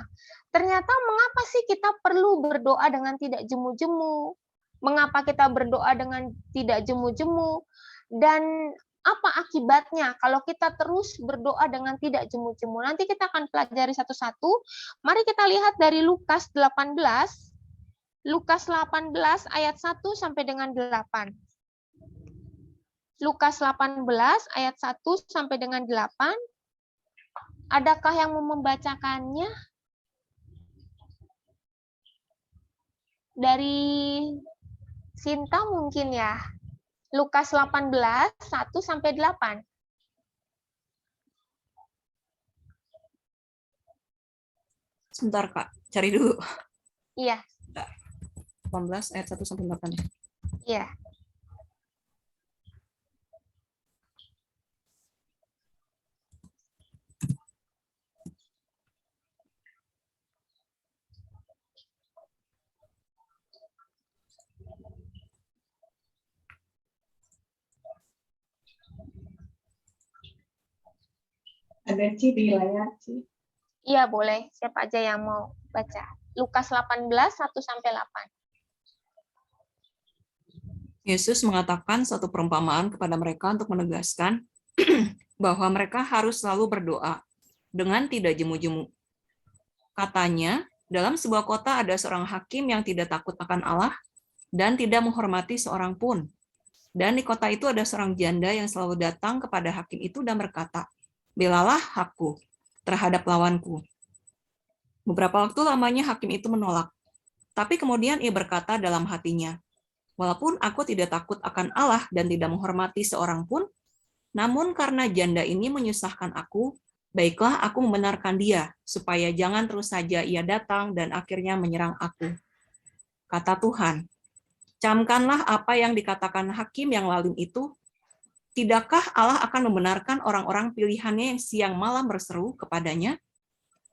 ternyata mengapa sih kita perlu berdoa dengan tidak jemu-jemu? Mengapa kita berdoa dengan tidak jemu-jemu? Dan apa akibatnya kalau kita terus berdoa dengan tidak jemu-jemu? Nanti kita akan pelajari satu-satu. Mari kita lihat dari Lukas 18. Lukas 18 ayat 1 sampai dengan 8. Lukas 18 ayat 1 sampai dengan 8. Adakah yang mau membacakannya? Dari Sinta mungkin ya. Lukas 18 1 sampai 8. Sebentar Kak, cari dulu. Iya. 18 ayat 1 sampai 8 ya. Iya. Ada Ci di layar, Ci. Iya, boleh. Siapa aja yang mau baca. Lukas 18 1 sampai 8. Yesus mengatakan suatu perumpamaan kepada mereka untuk menegaskan bahwa mereka harus selalu berdoa dengan tidak jemu-jemu. Katanya, dalam sebuah kota ada seorang hakim yang tidak takut akan Allah dan tidak menghormati seorang pun. Dan di kota itu ada seorang janda yang selalu datang kepada hakim itu dan berkata, "Belalah hakku terhadap lawanku." Beberapa waktu lamanya hakim itu menolak. Tapi kemudian ia berkata dalam hatinya, "Walaupun aku tidak takut akan Allah dan tidak menghormati seorang pun, namun karena janda ini menyusahkan aku, baiklah aku membenarkan dia, supaya jangan terus saja ia datang dan akhirnya menyerang aku." Kata Tuhan, "Camkanlah apa yang dikatakan hakim yang lalim itu. Tidakkah Allah akan membenarkan orang-orang pilihannya yang siang malam berseru kepadanya?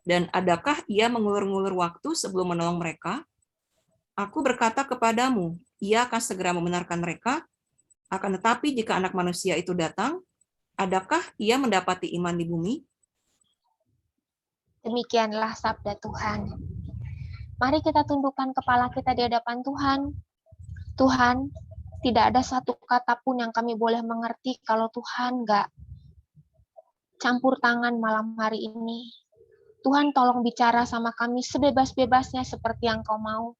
Dan adakah ia mengulur-ngulur waktu sebelum menolong mereka? Aku berkata kepadamu, ia akan segera membenarkan mereka. Akan tetapi jika Anak Manusia itu datang, adakah ia mendapati iman di bumi?" Demikianlah sabda Tuhan. Mari kita tundukkan kepala kita di hadapan Tuhan. Tuhan, tidak ada satu kata pun yang kami boleh mengerti kalau Tuhan nggak campur tangan malam hari ini. Tuhan tolong bicara sama kami sebebas-bebasnya seperti yang Kau mau.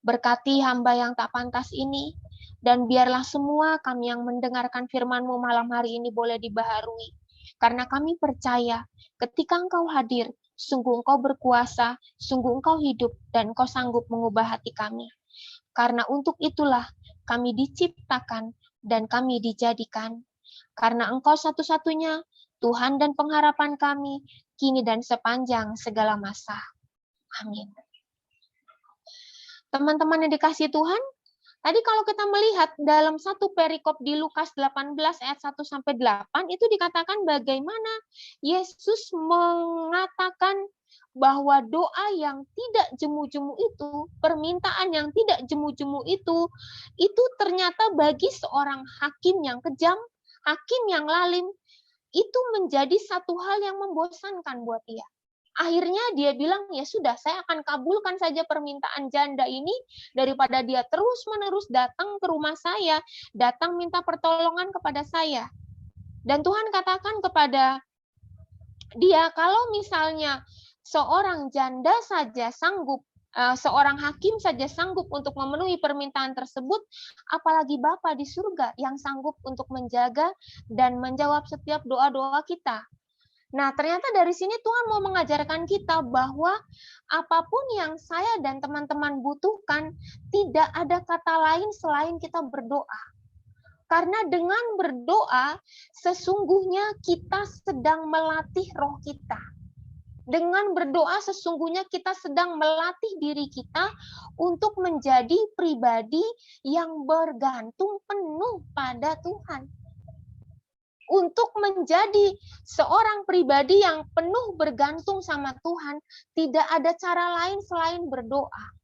Berkati hamba yang tak pantas ini, dan biarlah semua kami yang mendengarkan firman-Mu malam hari ini boleh dibaharui. Karena kami percaya ketika Engkau hadir, sungguh Engkau berkuasa, sungguh Engkau hidup, dan Engkau sanggup mengubah hati kami. Karena untuk itulah kami diciptakan dan kami dijadikan. Karena Engkau satu-satunya Tuhan dan pengharapan kami, kini dan sepanjang segala masa. Amin. Teman-teman yang dikasihi Tuhan, tadi kalau kita melihat dalam satu perikop di Lukas 18 ayat 1 sampai 8 itu dikatakan bagaimana Yesus mengatakan bahwa doa yang tidak jemu-jemu itu, permintaan yang tidak jemu-jemu itu ternyata bagi seorang hakim yang kejam, hakim yang lalim, itu menjadi satu hal yang membosankan buat dia. Akhirnya dia bilang, ya sudah, saya akan kabulkan saja permintaan janda ini daripada dia terus-menerus datang ke rumah saya, datang minta pertolongan kepada saya. Dan Tuhan katakan kepada dia, kalau misalnya seorang janda saja sanggup, seorang hakim saja sanggup untuk memenuhi permintaan tersebut, apalagi Bapa di surga yang sanggup untuk menjaga dan menjawab setiap doa-doa kita. Nah, ternyata dari sini Tuhan mau mengajarkan kita bahwa apapun yang saya dan teman-teman butuhkan, tidak ada kata lain selain kita berdoa. Karena dengan berdoa, sesungguhnya kita sedang melatih roh kita. Dengan berdoa, sesungguhnya kita sedang melatih diri kita untuk menjadi pribadi yang bergantung penuh pada Tuhan. Untuk menjadi seorang pribadi yang penuh bergantung sama Tuhan, tidak ada cara lain selain berdoa.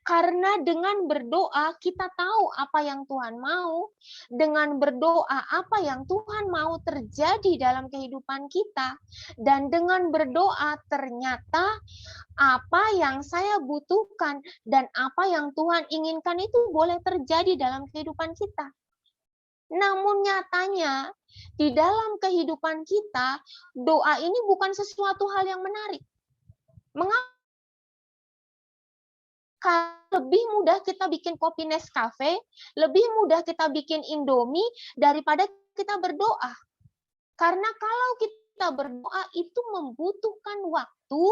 Karena dengan berdoa kita tahu apa yang Tuhan mau. Dengan berdoa apa yang Tuhan mau terjadi dalam kehidupan kita. Dan dengan berdoa ternyata apa yang saya butuhkan dan apa yang Tuhan inginkan itu boleh terjadi dalam kehidupan kita. Namun nyatanya di dalam kehidupan kita, doa ini bukan sesuatu hal yang menarik. Mengapa? Lebih mudah kita bikin kopi Nescafe, lebih mudah kita bikin Indomie daripada kita berdoa. Karena kalau kita berdoa itu membutuhkan waktu,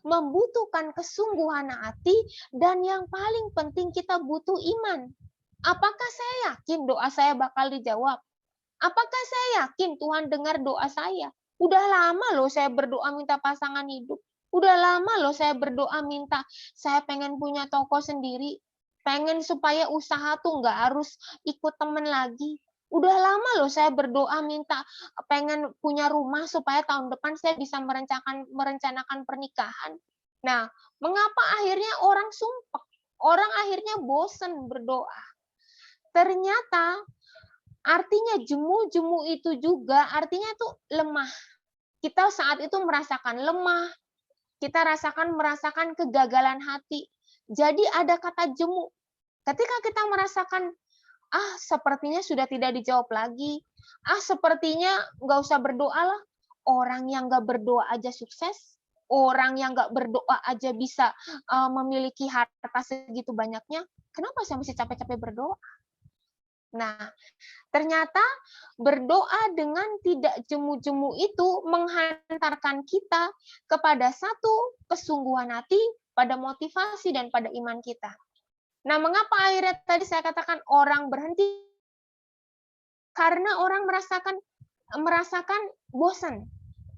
membutuhkan kesungguhan hati, dan yang paling penting kita butuh iman. Apakah saya yakin doa saya bakal dijawab? Apakah saya yakin Tuhan dengar doa saya? Udah lama loh saya berdoa minta pasangan hidup. Udah lama loh saya berdoa minta, saya pengen punya toko sendiri, pengen supaya usaha tuh nggak harus ikut temen lagi. Udah lama loh saya berdoa minta pengen punya rumah supaya tahun depan saya bisa merencanakan pernikahan. Nah, mengapa akhirnya orang sumpah? Orang akhirnya bosan berdoa. Ternyata artinya jemu-jemu itu juga artinya tuh lemah. Kita saat itu merasakan lemah, kita merasakan kegagalan hati. Jadi ada kata jemu. Ketika kita merasakan, sepertinya sudah tidak dijawab lagi. Sepertinya nggak usah berdoa lah. Orang yang nggak berdoa aja sukses. Orang yang nggak berdoa aja bisa memiliki harta segitu banyaknya. Kenapa saya mesti capek-capek berdoa? Nah, ternyata berdoa dengan tidak jemu-jemu itu menghantarkan kita kepada satu kesungguhan hati, pada motivasi dan pada iman kita. Nah, mengapa akhirnya tadi saya katakan orang berhenti? Karena orang merasakan bosan,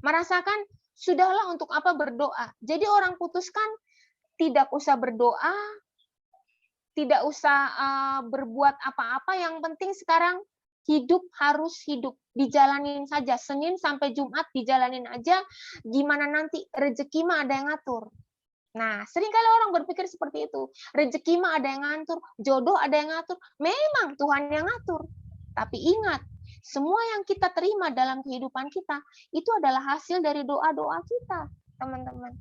merasakan sudahlah untuk apa berdoa. Jadi orang putuskan tidak usah berdoa, tidak usah berbuat apa-apa, yang penting sekarang harus hidup, dijalanin saja. Senin sampai Jumat dijalanin aja, gimana nanti rezeki mah ada yang ngatur. Nah, seringkali orang berpikir seperti itu. Rezeki mah ada yang ngatur, jodoh ada yang ngatur. Memang Tuhan yang ngatur. Tapi ingat, semua yang kita terima dalam kehidupan kita, itu adalah hasil dari doa-doa kita, teman-teman.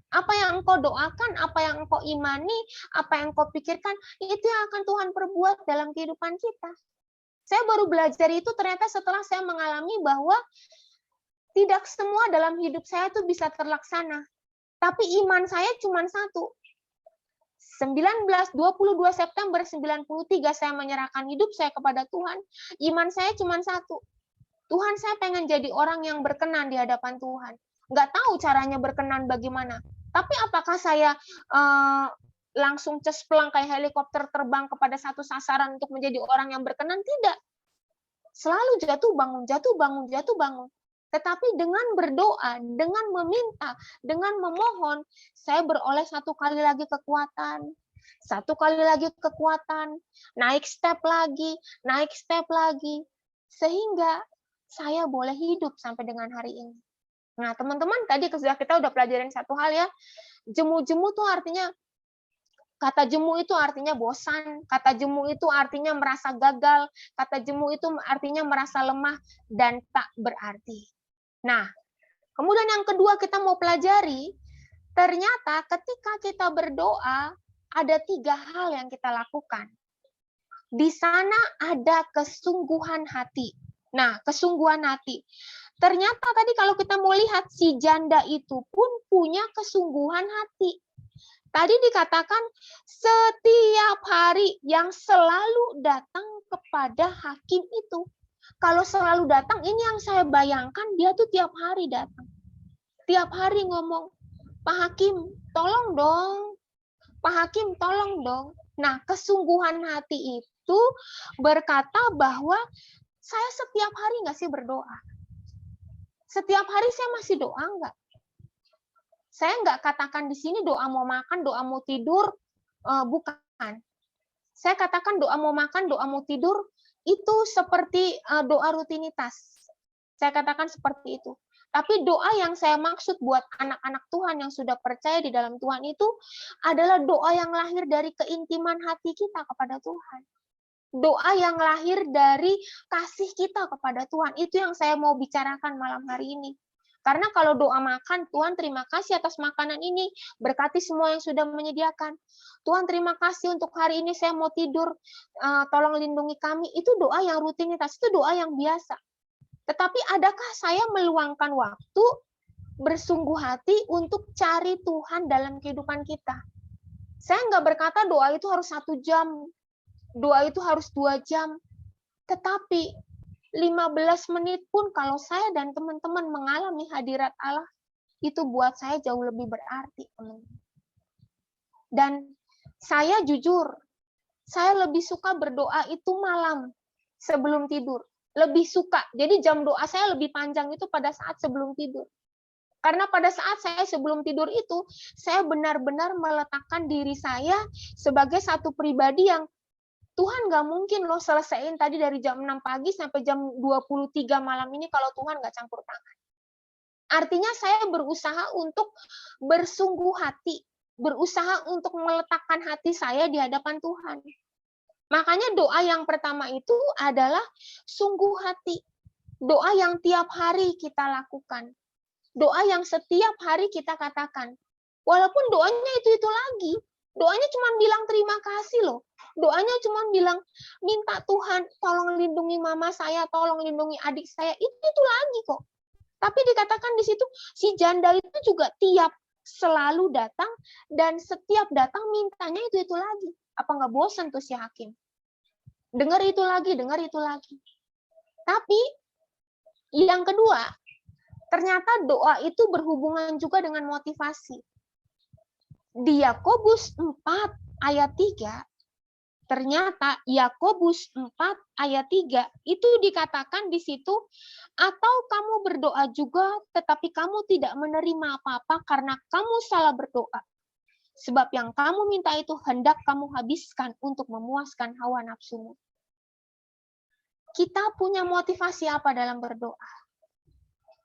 Apa yang engkau doakan, apa yang engkau imani, apa yang engkau pikirkan, itu yang akan Tuhan perbuat dalam kehidupan kita. Saya baru belajar itu ternyata setelah saya mengalami bahwa tidak semua dalam hidup saya itu bisa terlaksana. Tapi iman saya cuma satu. 22 September 93 saya menyerahkan hidup saya kepada Tuhan. Iman saya cuma satu. Tuhan, saya pengen jadi orang yang berkenan di hadapan Tuhan. Nggak tahu caranya berkenan bagaimana. Tapi apakah saya langsung cesplang kayak helikopter terbang kepada satu sasaran untuk menjadi orang yang berkenan? Tidak. Selalu jatuh bangun, jatuh bangun, jatuh bangun. Tetapi dengan berdoa, dengan meminta, dengan memohon, saya beroleh satu kali lagi kekuatan. Satu kali lagi kekuatan. Naik step lagi, naik step lagi. Sehingga saya boleh hidup sampai dengan hari ini. Nah, teman-teman, tadi kita udah pelajarin satu hal ya. Jemu-jemu tuh artinya, kata jemu itu artinya bosan, kata jemu itu artinya merasa gagal, kata jemu itu artinya merasa lemah dan tak berarti. Nah, kemudian yang kedua kita mau pelajari, ternyata ketika kita berdoa, ada 3 hal yang kita lakukan. Di sana ada kesungguhan hati. Nah, kesungguhan hati. Ternyata tadi kalau kita mau lihat, si janda itu pun punya kesungguhan hati. Tadi dikatakan setiap hari yang selalu datang kepada hakim itu. Kalau selalu datang, ini yang saya bayangkan, dia tuh tiap hari datang. Tiap hari ngomong, Pak Hakim, tolong dong. Pak Hakim, tolong dong. Nah, kesungguhan hati itu itu berkata bahwa saya setiap hari nggak sih berdoa? Setiap hari saya masih doa nggak? Saya nggak katakan di sini doa mau makan, doa mau tidur, bukan. Saya katakan doa mau makan, doa mau tidur, itu seperti doa rutinitas. Saya katakan seperti itu. Tapi doa yang saya maksud buat anak-anak Tuhan yang sudah percaya di dalam Tuhan itu adalah doa yang lahir dari keintiman hati kita kepada Tuhan. Doa yang lahir dari kasih kita kepada Tuhan. Itu yang saya mau bicarakan malam hari ini. Karena kalau doa makan, Tuhan terima kasih atas makanan ini, berkati semua yang sudah menyediakan. Tuhan terima kasih untuk hari ini saya mau tidur, tolong lindungi kami. Itu doa yang rutinitas, itu doa yang biasa. Tetapi adakah saya meluangkan waktu bersungguh hati untuk cari Tuhan dalam kehidupan kita? Saya nggak berkata doa itu harus 1 jam, doa itu harus 2 jam. Tetapi 15 menit pun kalau saya dan teman-teman mengalami hadirat Allah, itu buat saya jauh lebih berarti, teman-teman. Dan saya jujur, saya lebih suka berdoa itu malam sebelum tidur. Lebih suka. Jadi jam doa saya lebih panjang itu pada saat sebelum tidur. Karena pada saat saya sebelum tidur itu, saya benar-benar meletakkan diri saya sebagai satu pribadi yang Tuhan nggak mungkin loh selesaiin tadi dari jam 6 pagi sampai jam 23 malam ini kalau Tuhan nggak campur tangan. Artinya saya berusaha untuk bersungguh hati, berusaha untuk meletakkan hati saya di hadapan Tuhan. Makanya doa yang pertama itu adalah sungguh hati. Doa yang tiap hari kita lakukan. Doa yang setiap hari kita katakan. Walaupun doanya itu lagi. Doanya cuma bilang terima kasih loh. Doanya cuma bilang minta Tuhan tolong lindungi mama saya, tolong lindungi adik saya. Itu lagi kok. Tapi dikatakan di situ si janda itu juga tiap selalu datang dan setiap datang mintanya itu lagi. Apa nggak bosan tuh si hakim? Dengar itu lagi, dengar itu lagi. Tapi yang kedua, ternyata doa itu berhubungan juga dengan motivasi. Di Yakobus 4 ayat 3, ternyata Yakobus 4 ayat 3 itu dikatakan di situ, atau kamu berdoa juga tetapi kamu tidak menerima apa-apa karena kamu salah berdoa. Sebab yang kamu minta itu hendak kamu habiskan untuk memuaskan hawa nafsumu. Kita punya motivasi apa dalam berdoa?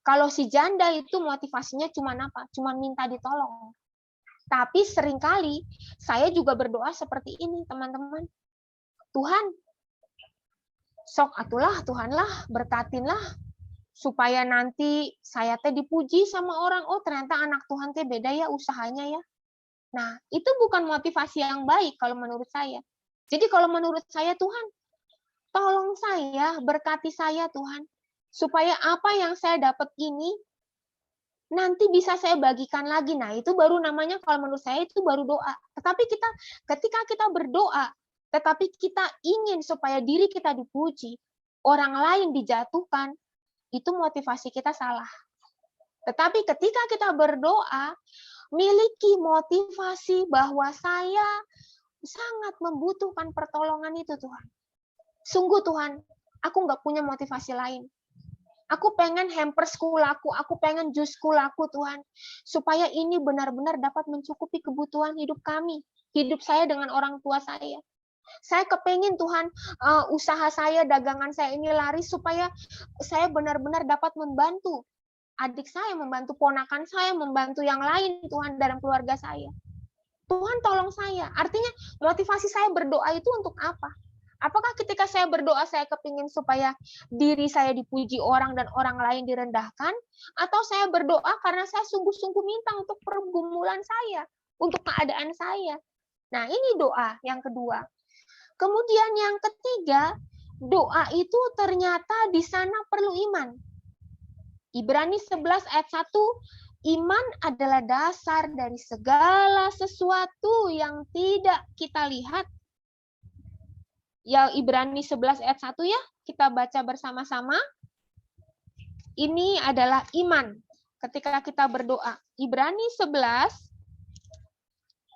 Kalau si janda itu motivasinya cuma apa? Cuma minta ditolong. Tapi seringkali saya juga berdoa seperti ini, teman-teman. Tuhan, sok atulah, Tuhanlah, berkatinlah, supaya nanti saya teh dipuji sama orang. Oh, ternyata anak Tuhan teh beda ya usahanya ya. Nah, itu bukan motivasi yang baik kalau menurut saya. Jadi kalau menurut saya, Tuhan, tolong saya, berkati saya Tuhan, supaya apa yang saya dapat ini nanti bisa saya bagikan lagi. Nah, itu baru namanya kalau menurut saya itu baru doa. Tetapi ketika kita berdoa, tetapi kita ingin supaya diri kita dipuji, orang lain dijatuhkan, itu motivasi kita salah. Tetapi ketika kita berdoa, miliki motivasi bahwa saya sangat membutuhkan pertolongan itu Tuhan. Sungguh Tuhan, aku nggak punya motivasi lain. Aku pengen hampers kulaku, aku pengen jus kulaku Tuhan. Supaya ini benar-benar dapat mencukupi kebutuhan hidup kami. Hidup saya dengan orang tua saya. Saya kepengen Tuhan, usaha saya, dagangan saya ini laris supaya saya benar-benar dapat membantu adik saya, membantu ponakan saya, membantu yang lain Tuhan dalam keluarga saya. Tuhan tolong saya. Artinya motivasi saya berdoa itu untuk apa? Apakah ketika saya berdoa saya kepingin supaya diri saya dipuji orang dan orang lain direndahkan? Atau saya berdoa karena saya sungguh-sungguh minta untuk pergumulan saya, untuk keadaan saya? Nah, ini doa yang kedua. Kemudian yang ketiga, doa itu ternyata di sana perlu iman. Ibrani 11 ayat 1, iman adalah dasar dari segala sesuatu yang tidak kita lihat. Ya, Ibrani 11 ayat 1 ya, kita baca bersama-sama. Ini adalah iman ketika kita berdoa. Ibrani 11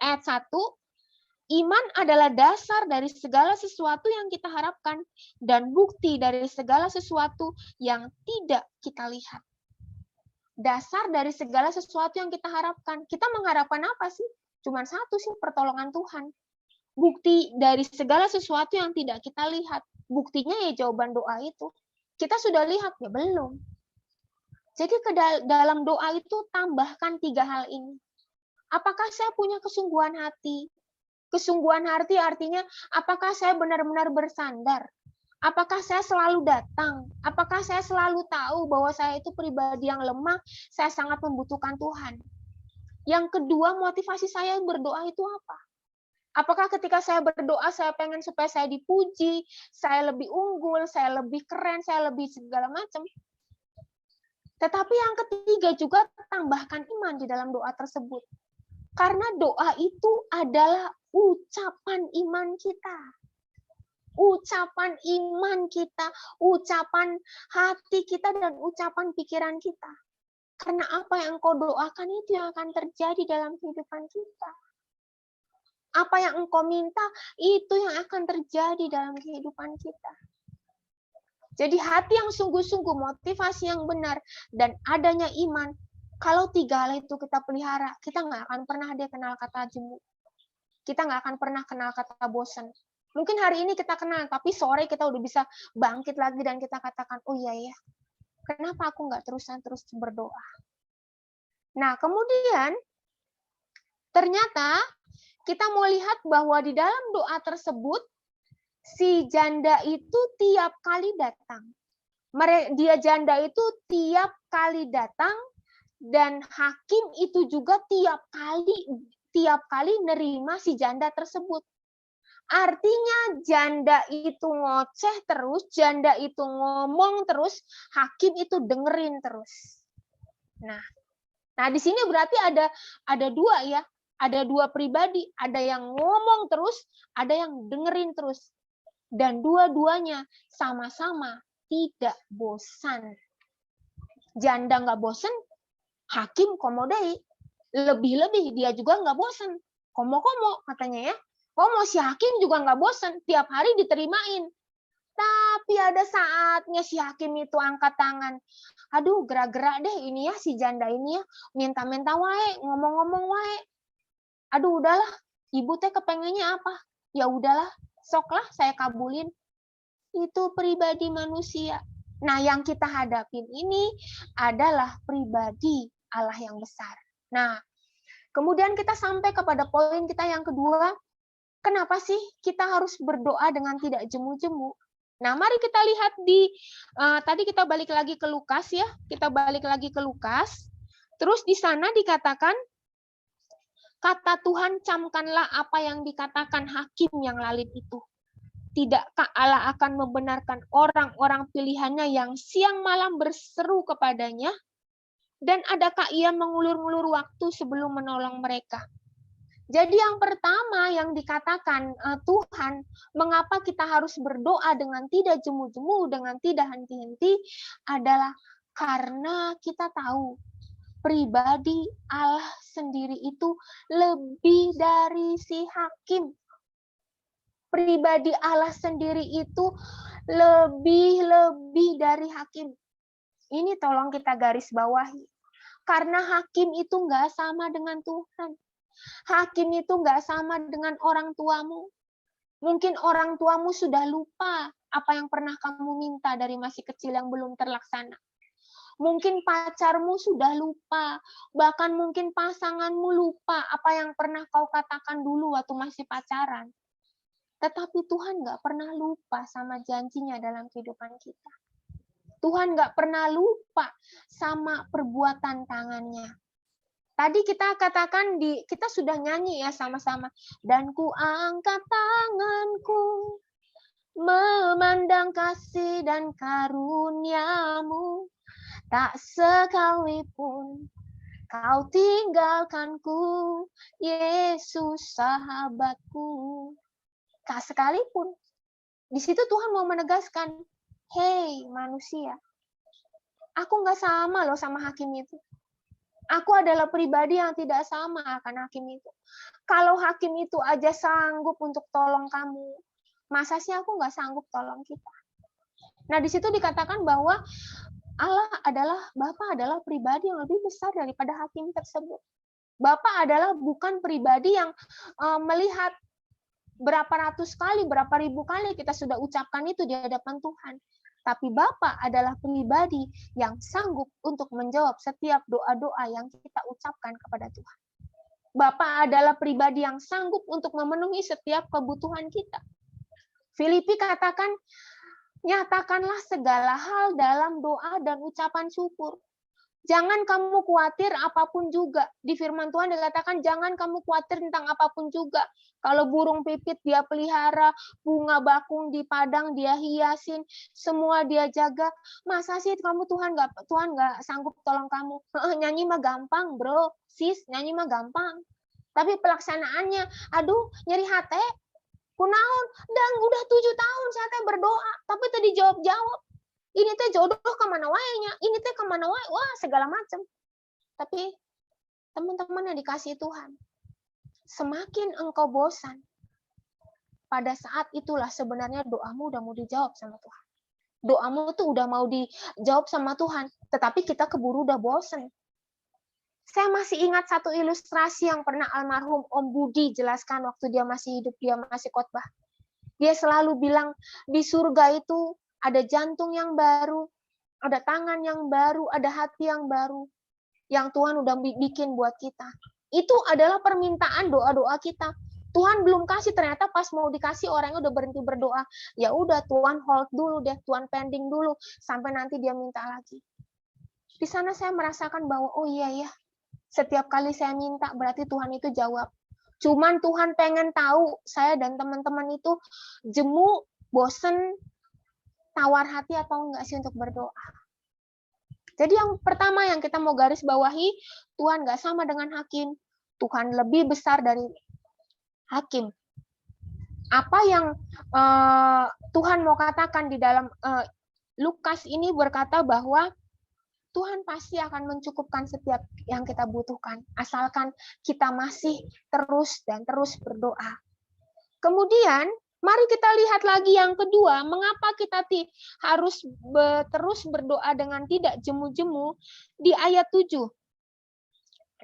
ayat 1, Iman adalah dasar dari segala sesuatu yang kita harapkan dan bukti dari segala sesuatu yang tidak kita lihat. Dasar dari segala sesuatu yang kita harapkan. Kita mengharapkan apa sih? Cuman satu sih, pertolongan Tuhan. Bukti dari segala sesuatu yang tidak kita lihat. Buktinya ya jawaban doa itu. Kita sudah lihat ya belum. Jadi dalam doa itu tambahkan 3 hal ini. Apakah saya punya kesungguhan hati? Kesungguhan hati artinya apakah saya benar-benar bersandar? Apakah saya selalu datang? Apakah saya selalu tahu bahwa saya itu pribadi yang lemah, saya sangat membutuhkan Tuhan? Yang kedua, motivasi saya berdoa itu apa? Apakah ketika saya berdoa, saya pengen supaya saya dipuji, saya lebih unggul, saya lebih keren, saya lebih segala macam? Tetapi yang ketiga juga tambahkan iman di dalam doa tersebut. Karena doa itu adalah ucapan iman kita. Ucapan iman kita, ucapan hati kita, dan ucapan pikiran kita. Karena apa yang engkau doakan itu yang akan terjadi dalam kehidupan kita. Apa yang engkau minta, itu yang akan terjadi dalam kehidupan kita. Jadi hati yang sungguh-sungguh, motivasi yang benar, dan adanya iman, kalau 3 hal itu kita pelihara, kita nggak akan pernah kenal kata jemu. Kita nggak akan pernah kenal kata bosan. Mungkin hari ini kita kenal, tapi sore kita udah bisa bangkit lagi dan kita katakan, oh iya ya, kenapa aku nggak terus berdoa? Nah, kemudian ternyata kita mau lihat bahwa di dalam doa tersebut, si janda itu tiap kali datang. Dia janda itu tiap kali datang, dan hakim itu juga tiap kali nerima si janda tersebut. Artinya janda itu ngoceh terus, janda itu ngomong terus, hakim itu dengerin terus. Nah di sini berarti ada 2 ya, ada 2 pribadi, ada yang ngomong terus, ada yang dengerin terus, dan dua-duanya sama-sama tidak bosan. Janda nggak bosan, hakim komodai, lebih-lebih dia juga nggak bosan. Komo-komo katanya ya. Komo si hakim juga nggak bosan, tiap hari diterimain. Tapi ada saatnya si hakim itu angkat tangan. Aduh, gerak-gerak deh ini ya si janda ini ya, minta-minta wae, ngomong-ngomong wae. Aduh, udahlah, ibu teh kepengennya apa? Ya udahlah, soklah saya kabulin. Itu pribadi manusia. Nah, yang kita hadapin ini adalah pribadi Allah yang besar. Nah, kemudian kita sampai kepada poin kita yang kedua, kenapa sih kita harus berdoa dengan tidak jemu-jemu? Nah, mari kita lihat tadi kita balik lagi ke Lukas ya, kita balik lagi ke Lukas. Terus di sana dikatakan, kata Tuhan, camkanlah apa yang dikatakan hakim yang lalit itu. Tidakkah Allah akan membenarkan orang-orang pilihannya yang siang malam berseru kepadanya? Dan adakah ia mengulur-ngulur waktu sebelum menolong mereka? Jadi yang pertama yang dikatakan Tuhan, mengapa kita harus berdoa dengan tidak jemu-jemu, dengan tidak henti-henti, adalah karena kita tahu pribadi Allah sendiri itu lebih dari si hakim. Pribadi Allah sendiri itu lebih dari hakim. Ini tolong kita garis bawahi. Karena hakim itu nggak sama dengan Tuhan. Hakim itu nggak sama dengan orang tuamu. Mungkin orang tuamu sudah lupa apa yang pernah kamu minta dari masih kecil yang belum terlaksana. Mungkin pacarmu sudah lupa, bahkan mungkin pasanganmu lupa apa yang pernah kau katakan dulu waktu masih pacaran. Tetapi Tuhan nggak pernah lupa sama janjinya dalam kehidupan kita. Tuhan nggak pernah lupa sama perbuatan tangannya. Tadi kita katakan kita sudah nyanyi ya sama-sama. Dan ku angkat tanganku, memandang kasih dan karuniamu. Tak sekali pun kau tinggalkanku, Yesus sahabatku. Tak sekalipun. Di situ Tuhan mau menegaskan, hei manusia, aku nggak sama loh sama hakim itu. Aku adalah pribadi yang tidak sama akan hakim itu. Kalau hakim itu aja sanggup untuk tolong kamu, masa sih aku nggak sanggup tolong kita? Nah, di situ dikatakan bahwa Bapa adalah pribadi yang lebih besar daripada hakim tersebut. Bapa adalah bukan pribadi yang melihat berapa ratus kali, berapa ribu kali kita sudah ucapkan itu di hadapan Tuhan. Tapi Bapa adalah pribadi yang sanggup untuk menjawab setiap doa-doa yang kita ucapkan kepada Tuhan. Bapa adalah pribadi yang sanggup untuk memenuhi setiap kebutuhan kita. Filipi katakan, nyatakanlah segala hal dalam doa dan ucapan syukur. Jangan kamu khawatir apapun juga. Di firman Tuhan dikatakan, jangan kamu khawatir tentang apapun juga. Kalau burung pipit dia pelihara, bunga bakung di padang dia hiasin, semua dia jaga. Masa sih kamu Tuhan nggak sanggup tolong kamu? Nyanyi mah gampang, bro, sis, nyanyi mah gampang. Tapi pelaksanaannya, aduh, nyeri hati. Kunaon, dan udah 7 tahun saya teh berdoa, tapi tadi jawab-jawab. Ini teh jodoh kemana wae nya, ini teh kemana wae, wah segala macam. Tapi teman-teman yang dikasihi Tuhan, semakin engkau bosan, pada saat itulah sebenarnya doamu udah mau dijawab sama Tuhan. Doamu tuh udah mau dijawab sama Tuhan, tetapi kita keburu udah bosan. Saya masih ingat satu ilustrasi yang pernah almarhum Om Budi jelaskan waktu dia masih hidup, dia masih khotbah. Dia selalu bilang, di surga itu ada jantung yang baru, ada tangan yang baru, ada hati yang baru, yang Tuhan udah bikin buat kita. Itu adalah permintaan doa-doa kita. Tuhan belum kasih, ternyata pas mau dikasih orangnya udah berhenti berdoa. Ya udah, Tuhan hold dulu deh, Tuhan pending dulu, sampai nanti dia minta lagi. Di sana saya merasakan bahwa, oh iya ya, setiap kali saya minta berarti Tuhan itu jawab. Cuman Tuhan pengen tahu saya dan teman-teman itu jemu, bosen, tawar hati atau enggak sih untuk berdoa. Jadi yang pertama yang kita mau garis bawahi, Tuhan enggak sama dengan hakim. Tuhan lebih besar dari hakim. Apa yang Tuhan mau katakan di dalam Lukas ini berkata bahwa Tuhan pasti akan mencukupkan setiap yang kita butuhkan, asalkan kita masih terus dan terus berdoa. Kemudian, mari kita lihat lagi yang kedua, mengapa kita harus terus berdoa dengan tidak jemu-jemu. Di ayat 7,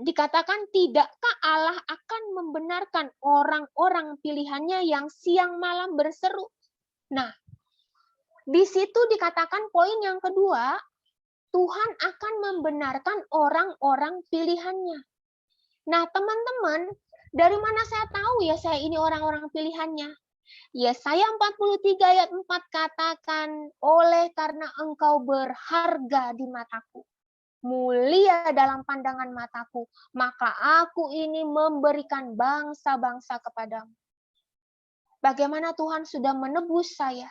dikatakan, tidakkah Allah akan membenarkan orang-orang pilihannya yang siang malam berseru? Nah, di situ dikatakan poin yang kedua, Tuhan akan membenarkan orang-orang pilihannya. Nah, teman-teman, dari mana saya tahu ya saya ini orang-orang pilihannya? Yesaya 43 ayat 4 katakan, oleh karena engkau berharga di mataku, mulia dalam pandangan mataku, maka aku ini memberikan bangsa-bangsa kepadamu. Bagaimana Tuhan sudah menebus saya?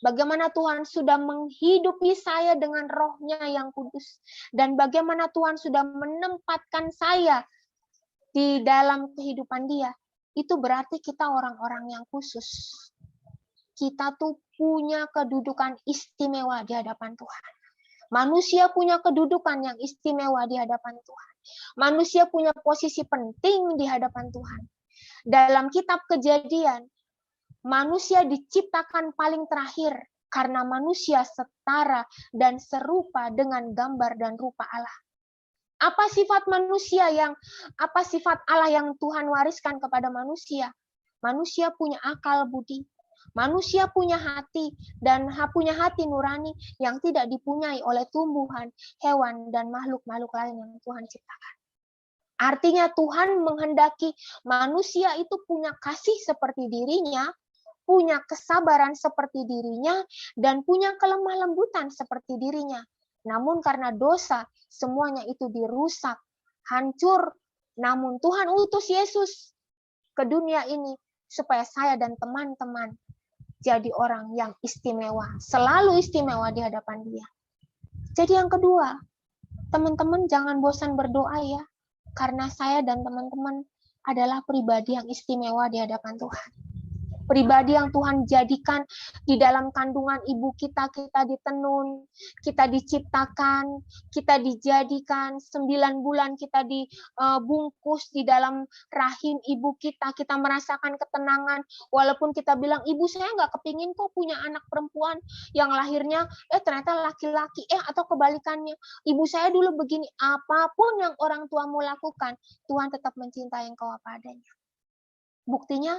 Bagaimana Tuhan sudah menghidupi saya dengan roh-Nya yang kudus. Dan bagaimana Tuhan sudah menempatkan saya di dalam kehidupan Dia. Itu berarti kita orang-orang yang khusus. Kita tuh punya kedudukan istimewa di hadapan Tuhan. Manusia punya kedudukan yang istimewa di hadapan Tuhan. Manusia punya posisi penting di hadapan Tuhan. Dalam kitab Kejadian, manusia diciptakan paling terakhir karena manusia setara dan serupa dengan gambar dan rupa Allah. Apa sifat Allah yang Tuhan wariskan kepada manusia? Manusia punya akal budi, manusia punya hati dan punya hati nurani yang tidak dipunyai oleh tumbuhan, hewan dan makhluk-makhluk lain yang Tuhan ciptakan. Artinya Tuhan menghendaki manusia itu punya kasih seperti dirinya, punya kesabaran seperti dirinya, dan punya kelemah lembutan seperti dirinya. Namun karena dosa, semuanya itu dirusak, hancur. Namun Tuhan utus Yesus ke dunia ini supaya saya dan teman-teman jadi orang yang istimewa, selalu istimewa di hadapan Dia. Jadi yang kedua, teman-teman jangan bosan berdoa ya, karena saya dan teman-teman adalah pribadi yang istimewa di hadapan Tuhan. pribadi yang Tuhan jadikan di dalam kandungan ibu kita ditenun, kita diciptakan, kita dijadikan 9 bulan kita dibungkus di dalam rahim ibu kita merasakan ketenangan, walaupun kita bilang, ibu saya nggak kepingin kok punya anak perempuan yang lahirnya ternyata laki-laki, atau kebalikannya, ibu saya dulu begini, apapun yang orang tua mau lakukan, Tuhan tetap mencintai engkau apa adanya. Buktinya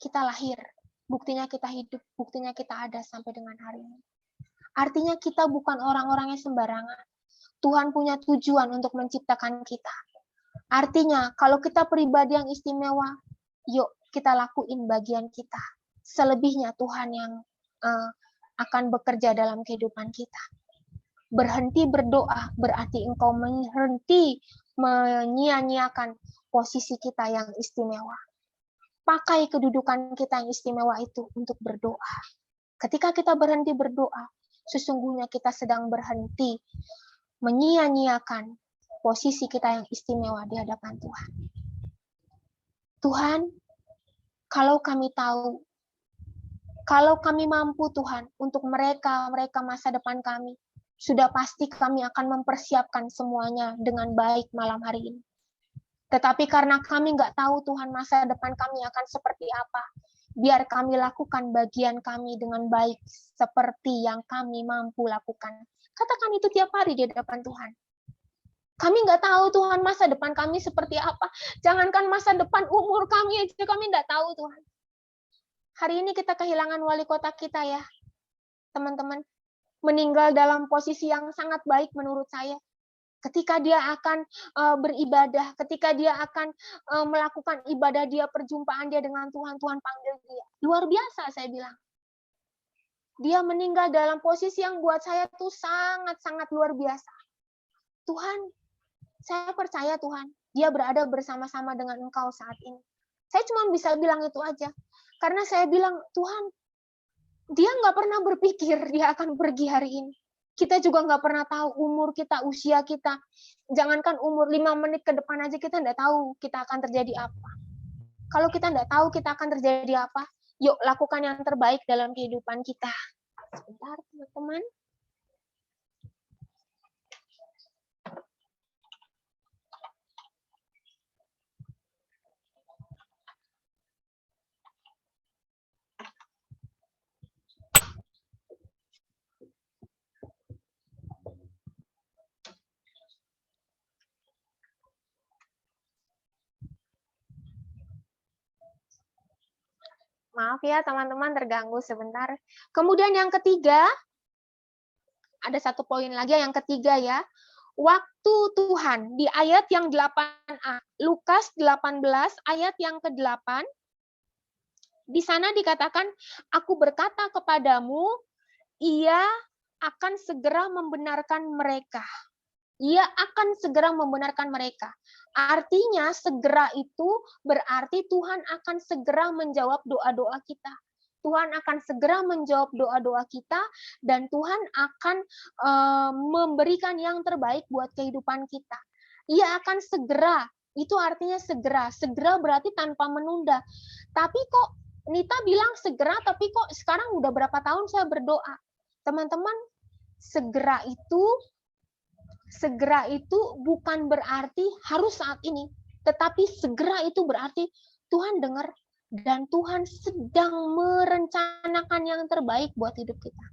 kita lahir, buktinya kita hidup, buktinya kita ada sampai dengan hari ini. Artinya kita bukan orang-orang yang sembarangan. Tuhan punya tujuan untuk menciptakan kita. Artinya kalau kita pribadi yang istimewa, yuk kita lakuin bagian kita. Selebihnya Tuhan yang akan bekerja dalam kehidupan kita. Berhenti berdoa berarti engkau berhenti menyia-nyiakan posisi kita yang istimewa. Pakai kedudukan kita yang istimewa itu untuk berdoa. Ketika kita berhenti berdoa, sesungguhnya kita sedang berhenti menyia-nyiakan posisi kita yang istimewa di hadapan Tuhan. Tuhan, kalau kami tahu, kalau kami mampu Tuhan untuk mereka masa depan kami, sudah pasti kami akan mempersiapkan semuanya dengan baik malam hari ini. Tetapi karena kami nggak tahu Tuhan masa depan kami akan seperti apa, biar kami lakukan bagian kami dengan baik seperti yang kami mampu lakukan. Katakan itu tiap hari di hadapan Tuhan. Kami nggak tahu Tuhan masa depan kami seperti apa. Jangankan masa depan umur kami aja kami nggak tahu Tuhan. Hari ini kita kehilangan wali kota kita ya, teman-teman. Meninggal dalam posisi yang sangat baik menurut saya. Ketika dia akan beribadah, ketika dia akan melakukan ibadah dia, perjumpaan dia dengan Tuhan, Tuhan panggil dia. Luar biasa saya bilang. Dia meninggal dalam posisi yang buat saya tuh sangat-sangat luar biasa. Tuhan, saya percaya Tuhan, dia berada bersama-sama dengan engkau saat ini. Saya cuma bisa bilang itu aja. Karena saya bilang, Tuhan, dia nggak pernah berpikir dia akan pergi hari ini. Kita juga nggak pernah tahu umur kita, usia kita. Jangankan umur 5 menit ke depan aja kita nggak tahu kita akan terjadi apa. Kalau kita nggak tahu kita akan terjadi apa, yuk lakukan yang terbaik dalam kehidupan kita. Sebentar, teman-teman. Maaf ya teman-teman terganggu sebentar. Kemudian yang ketiga, ada satu poin lagi yang ketiga ya. Waktu Tuhan di ayat yang 8a, Lukas 18 ayat yang ke-8, di sana dikatakan, aku berkata kepadamu, ia akan segera membenarkan mereka. Ia akan segera membenarkan mereka. Artinya segera itu berarti Tuhan akan segera menjawab doa-doa kita. Tuhan akan segera menjawab doa-doa kita dan Tuhan akan memberikan yang terbaik buat kehidupan kita. Ia akan segera, itu artinya segera. Segera berarti tanpa menunda. Tapi kok Nita bilang segera, tapi kok sekarang udah berapa tahun saya berdoa? Teman-teman, segera itu bukan berarti harus saat ini, tetapi segera itu berarti Tuhan dengar dan Tuhan sedang merencanakan yang terbaik buat hidup kita.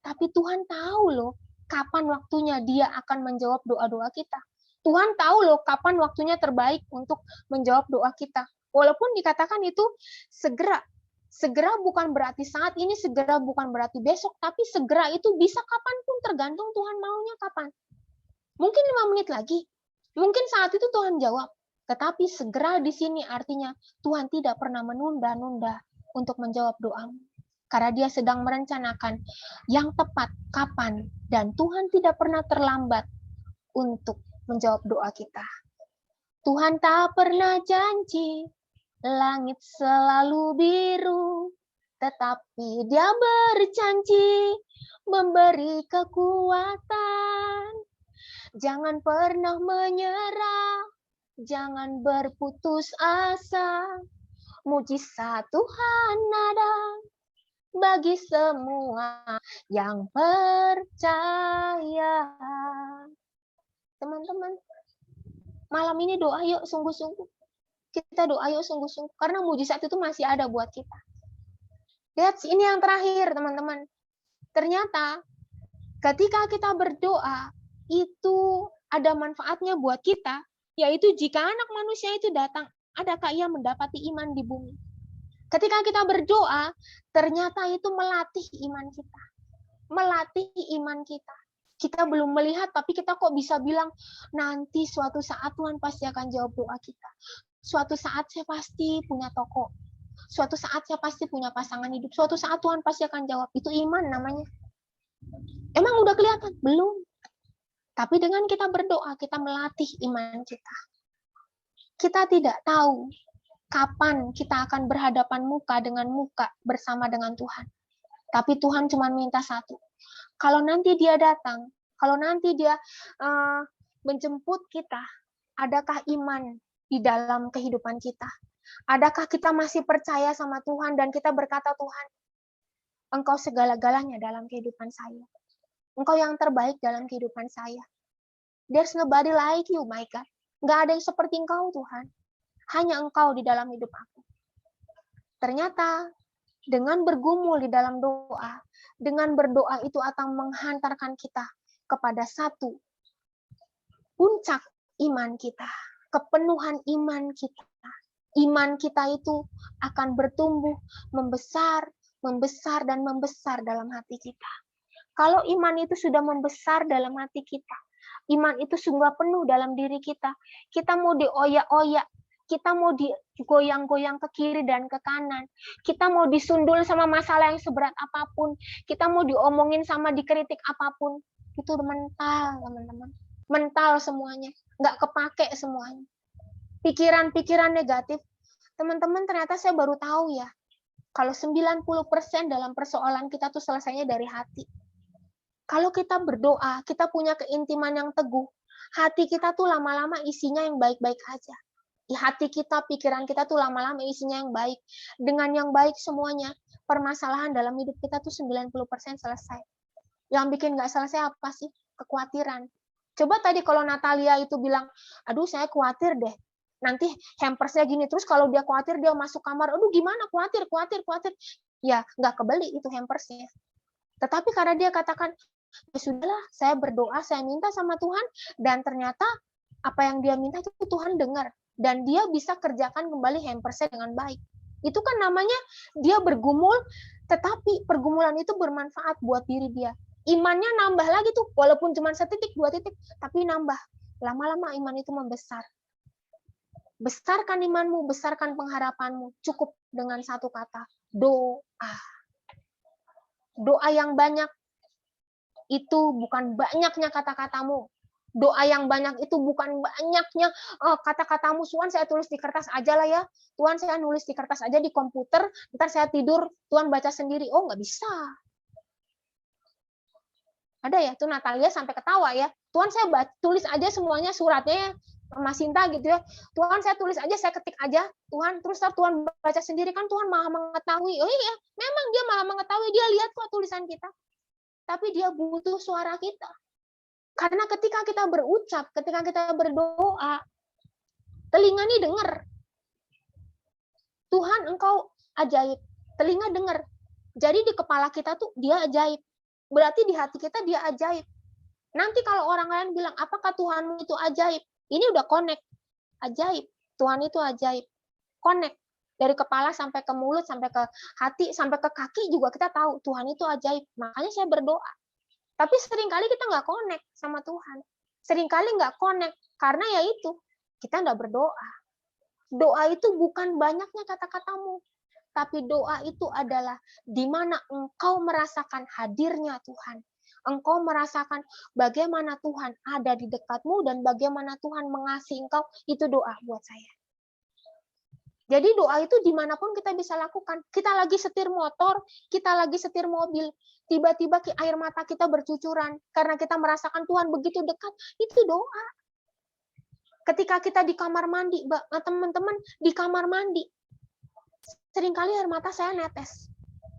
Tapi Tuhan tahu loh kapan waktunya dia akan menjawab doa-doa kita. Tuhan tahu loh kapan waktunya terbaik untuk menjawab doa kita. Walaupun dikatakan itu segera. Segera bukan berarti saat ini, segera bukan berarti besok, tapi segera itu bisa kapanpun tergantung Tuhan maunya kapan. Mungkin 5 menit lagi, mungkin saat itu Tuhan jawab. Tetapi segera di sini artinya Tuhan tidak pernah menunda-nunda untuk menjawab doamu. Karena dia sedang merencanakan yang tepat kapan. Dan Tuhan tidak pernah terlambat untuk menjawab doa kita. Tuhan tak pernah janji, langit selalu biru. Tetapi dia berjanji memberi kekuatan. Jangan pernah menyerah, jangan berputus asa. Mujizat Tuhan ada bagi semua yang percaya. Teman-teman, malam ini doa yuk sungguh-sungguh. Kita doa yuk sungguh-sungguh. Karena mujizat itu masih ada buat kita. Lihat, ini yang terakhir, teman-teman. Ternyata ketika kita berdoa, itu ada manfaatnya buat kita, yaitu jika anak manusia itu datang, adakah ia mendapati iman di bumi? Ketika kita berdoa, ternyata itu melatih iman kita. Melatih iman kita. Kita belum melihat, tapi kita kok bisa bilang, nanti suatu saat Tuhan pasti akan jawab doa kita. Suatu saat saya pasti punya toko. Suatu saat saya pasti punya pasangan hidup. Suatu saat Tuhan pasti akan jawab. Itu iman namanya. Emang udah kelihatan? Belum. Tapi dengan kita berdoa, kita melatih iman kita. Kita tidak tahu kapan kita akan berhadapan muka dengan muka bersama dengan Tuhan. Tapi Tuhan cuma minta satu. Kalau nanti dia datang, kalau nanti dia menjemput kita, adakah iman di dalam kehidupan kita? Adakah kita masih percaya sama Tuhan dan kita berkata, Tuhan, Engkau segala-galanya dalam kehidupan saya. Engkau yang terbaik dalam kehidupan saya. There's nobody like you, my God. Nggak ada yang seperti Engkau, Tuhan. Hanya Engkau di dalam hidup aku. Ternyata, dengan bergumul di dalam doa, dengan berdoa itu akan menghantarkan kita kepada satu puncak iman kita, kepenuhan iman kita. Iman kita itu akan bertumbuh, membesar, membesar, dan membesar dalam hati kita. Kalau iman itu sudah membesar dalam hati kita, iman itu sungguh penuh dalam diri kita, kita mau dioyak-oyak, kita mau digoyang-goyang ke kiri dan ke kanan, kita mau disundul sama masalah yang seberat apapun, kita mau diomongin sama dikritik apapun, itu mental, teman-teman. Mental semuanya, nggak kepake semuanya. Pikiran-pikiran negatif, teman-teman ternyata saya baru tahu ya, kalau 90% dalam persoalan kita tuh selesainya dari hati. Kalau kita berdoa, kita punya keintiman yang teguh, hati kita tuh lama-lama isinya yang baik-baik aja. Di hati kita, pikiran kita tuh lama-lama isinya yang baik. Dengan yang baik semuanya, permasalahan dalam hidup kita tuh 90% selesai. Yang bikin nggak selesai apa sih? Kekhawatiran. Coba tadi kalau Natalia itu bilang, aduh saya khawatir deh, nanti hampersnya gini, terus kalau dia khawatir dia masuk kamar, aduh gimana, khawatir. Ya, nggak kebeli itu hampersnya. Tetapi karena dia katakan, ya sudahlah, saya berdoa, saya minta sama Tuhan, dan ternyata apa yang dia minta itu Tuhan dengar. Dan dia bisa kerjakan kembali hampersnya dengan baik. Itu kan namanya dia bergumul, tetapi pergumulan itu bermanfaat buat diri dia. Imannya nambah lagi tuh, walaupun cuma 1 titik, 2 titik, tapi nambah. Lama-lama iman itu membesar. Besarkan imanmu, besarkan pengharapanmu. Cukup dengan satu kata, doa. Doa yang banyak itu bukan banyaknya kata-katamu. Doa yang banyak itu bukan banyaknya kata-katamu. Tuhan saya tulis di kertas aja lah ya. Tuhan saya nulis di kertas aja di komputer. Ntar saya tidur, Tuhan baca sendiri. Oh nggak bisa. Ada ya, tuh Natalia sampai ketawa ya. Tuhan saya tulis aja semuanya suratnya ya. Mas Sinta gitu ya. Tuhan saya tulis aja, saya ketik aja. Tuhan, terus Tuhan baca sendiri kan Tuhan maha mengetahui. Oh iya, memang dia maha mengetahui. Dia lihat kok tulisan kita. Tapi dia butuh suara kita. Karena ketika kita berucap, ketika kita berdoa, telinga ini dengar. Tuhan engkau ajaib. Telinga dengar. Jadi di kepala kita tuh dia ajaib. Berarti di hati kita dia ajaib. Nanti kalau orang lain bilang, apakah Tuhanmu itu ajaib? Ini udah connect. Ajaib. Tuhan itu ajaib. Connect. Dari kepala sampai ke mulut, sampai ke hati, sampai ke kaki juga kita tahu Tuhan itu ajaib. Makanya saya berdoa. Tapi seringkali kita nggak connect sama Tuhan. Seringkali nggak connect karena ya itu kita nggak berdoa. Doa itu bukan banyaknya kata-katamu, tapi doa itu adalah di mana engkau merasakan hadirnya Tuhan. Engkau merasakan bagaimana Tuhan ada di dekatmu dan bagaimana Tuhan mengasihi engkau. Itu doa buat saya. Jadi doa itu dimanapun kita bisa lakukan. Kita lagi setir motor, kita lagi setir mobil, tiba-tiba air mata kita bercucuran karena kita merasakan Tuhan begitu dekat. Itu doa. Ketika kita di kamar mandi, teman-teman, di kamar mandi, seringkali air mata saya netes.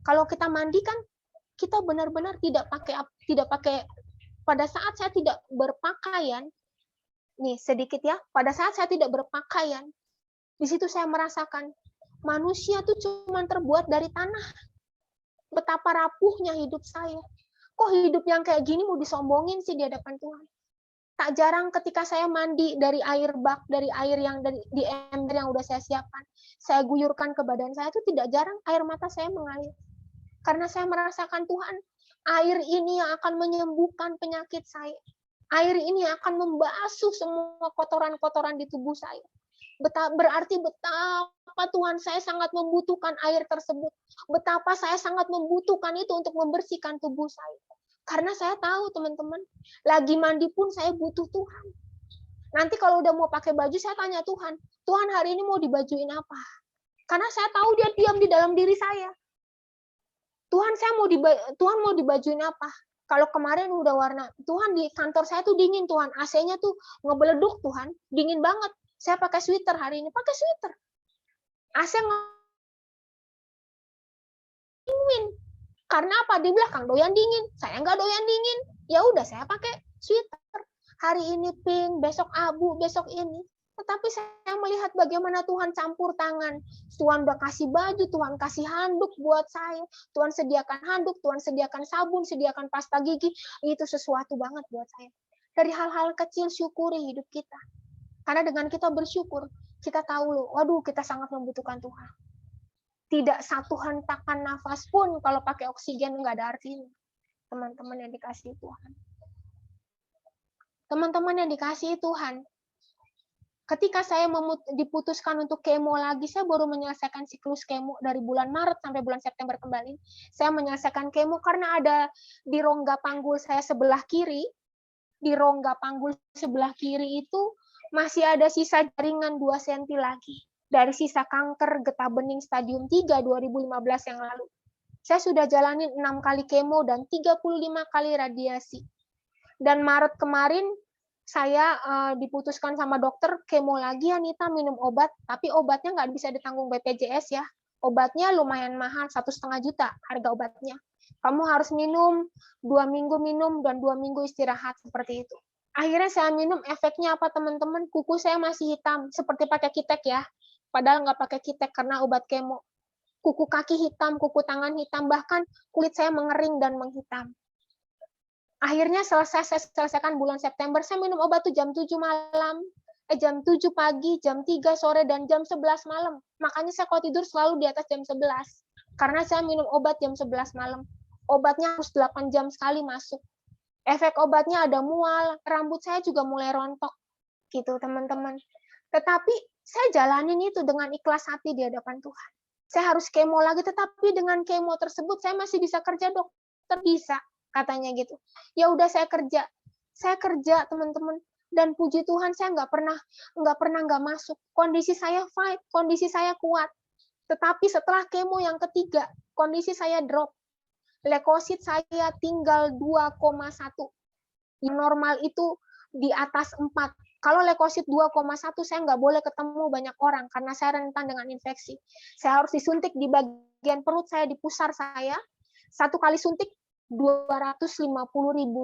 Kalau kita mandi kan kita benar-benar tidak pakai pada saat saya tidak berpakaian, nih sedikit ya, pada saat saya tidak berpakaian, di situ saya merasakan manusia tuh cuma terbuat dari tanah. Betapa rapuhnya hidup saya. Kok hidup yang kayak gini mau disombongin sih di hadapan Tuhan? Tak jarang ketika saya mandi dari air bak, dari air yang di ember yang udah saya siapkan, saya guyurkan ke badan saya, itu tidak jarang air mata saya mengalir. Karena saya merasakan Tuhan, air ini yang akan menyembuhkan penyakit saya. Air ini akan membasuh semua kotoran-kotoran di tubuh saya. Berarti betapa Tuhan saya sangat membutuhkan air tersebut. Betapa saya sangat membutuhkan itu untuk membersihkan tubuh saya. Karena saya tahu teman-teman, lagi mandi pun saya butuh Tuhan. Nanti kalau udah mau pakai baju, saya tanya Tuhan, Tuhan hari ini mau dibajuin apa? Karena saya tahu dia diam di dalam diri saya. Tuhan mau dibajuin apa? Kalau kemarin udah warna, Tuhan di kantor saya tuh dingin Tuhan, AC-nya tuh ngebeleduk Tuhan, dingin banget. Saya pakai sweater hari ini, pakai sweater. AC dingin. Karena apa? Di belakang doyan dingin. Saya nggak doyan dingin. Ya udah saya pakai sweater. Hari ini pink, besok abu, besok ini. Tetapi saya melihat bagaimana Tuhan campur tangan. Tuhan udah kasih baju, Tuhan kasih handuk buat saya. Tuhan sediakan handuk, Tuhan sediakan sabun, sediakan pasta gigi. Itu sesuatu banget buat saya. Dari hal-hal kecil syukuri hidup kita. Karena dengan kita bersyukur, kita tahu loh, waduh kita sangat membutuhkan Tuhan. Tidak satu hentakan nafas pun kalau pakai oksigen nggak ada artinya. Teman-teman yang dikasihi Tuhan. Teman-teman yang dikasihi Tuhan. Ketika saya diputuskan untuk kemo lagi, saya baru menyelesaikan siklus kemo dari bulan Maret sampai bulan September kembali. Saya menyelesaikan kemo karena ada di rongga panggul saya sebelah kiri, di rongga panggul sebelah kiri itu masih ada sisa jaringan 2 cm lagi. Dari sisa kanker getah bening stadium 3 2015 yang lalu. Saya sudah jalanin 6 kali kemo dan 35 kali radiasi. Dan Maret kemarin saya diputuskan sama dokter, kemo lagi Anita, minum obat, tapi obatnya nggak bisa ditanggung BPJS ya. Obatnya lumayan mahal, 1,5 juta harga obatnya. Kamu harus minum, 2 minggu minum, dan 2 minggu istirahat, seperti itu. Akhirnya saya minum, efeknya apa teman-teman? Kuku saya masih hitam, seperti pakai kitek ya. Padahal nggak pakai kitek karena obat kemo. Kuku kaki hitam, kuku tangan hitam, bahkan kulit saya mengering dan menghitam. Akhirnya saya selesaikan bulan September, saya minum obat tuh jam 7 malam, jam 7 pagi, jam 3 sore, dan jam 11 malam. Makanya saya kalau tidur selalu di atas jam 11. Karena saya minum obat jam 11 malam. Obatnya harus 8 jam sekali masuk. Efek obatnya ada mual, rambut saya juga mulai rontok. Gitu teman-teman. Tetapi saya jalanin itu dengan ikhlas hati di hadapan Tuhan. Saya harus kemo lagi, tetapi dengan kemo tersebut saya masih bisa kerja, dokter bisa, katanya gitu. Ya udah saya kerja teman-teman, dan puji Tuhan saya nggak pernah nggak masuk. Kondisi saya fight, kondisi saya kuat. Tetapi setelah kemo yang ketiga, kondisi saya drop. Leukosit saya tinggal 2,1. Yang normal itu di atas 4. Kalau leukosit 2,1 saya nggak boleh ketemu banyak orang karena saya rentan dengan infeksi. Saya harus disuntik di bagian perut saya, di pusar saya. 1 kali suntik Rp250.000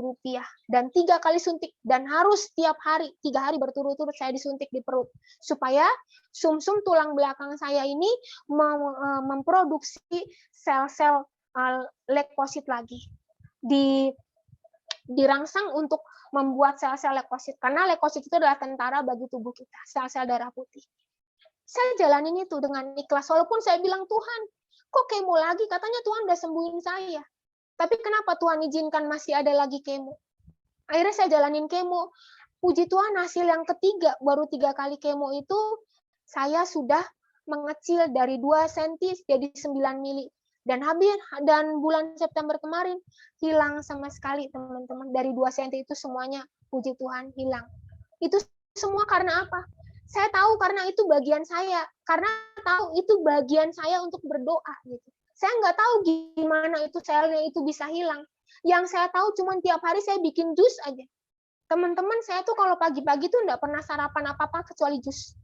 dan 3 kali suntik, dan harus tiap hari 3 hari berturut-turut saya disuntik di perut supaya sumsum tulang belakang saya ini memproduksi sel-sel leukosit lagi. Dirangsang untuk membuat sel-sel leukosit, karena leukosit itu adalah tentara bagi tubuh kita, sel-sel darah putih. Saya jalanin itu dengan ikhlas, walaupun saya bilang, Tuhan, kok kemo lagi? Katanya Tuhan udah sembuhin saya. Tapi kenapa Tuhan izinkan masih ada lagi kemo? Akhirnya saya jalanin kemo. Puji Tuhan hasil yang ketiga, baru 3 kali kemo itu, saya sudah mengecil dari 2 cm jadi 9 mili. Dan bulan September kemarin hilang sama sekali teman-teman. Dari 2 cm itu semuanya puji Tuhan hilang. Itu semua karena apa? Saya tahu karena itu bagian saya. Karena tahu itu bagian saya untuk berdoa gitu. Saya nggak tahu gimana itu selnya itu bisa hilang. Yang saya tahu cuma tiap hari saya bikin jus aja. Teman-teman saya tuh kalau pagi-pagi tuh nggak pernah sarapan apa-apa kecuali jus.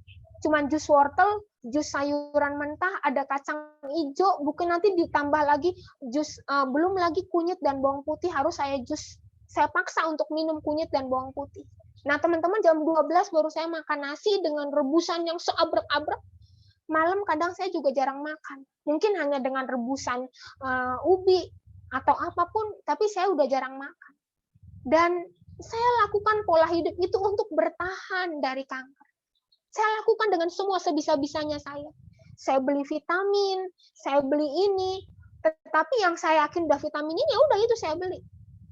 cuman jus wortel, jus sayuran mentah, ada kacang hijau, bukan nanti ditambah lagi jus, belum lagi kunyit dan bawang putih, harus saya paksa untuk minum kunyit dan bawang putih. Nah, teman-teman, jam 12 baru saya makan nasi dengan rebusan yang seabrek-abrek. Malam kadang saya juga jarang makan. Mungkin hanya dengan rebusan ubi atau apapun, tapi saya udah jarang makan. Dan saya lakukan pola hidup itu untuk bertahan dari kanker. Saya lakukan dengan semua sebisa-bisanya saya. Saya beli vitamin, saya beli ini, tetapi yang saya yakin udah vitamin ini, ya udah itu saya beli.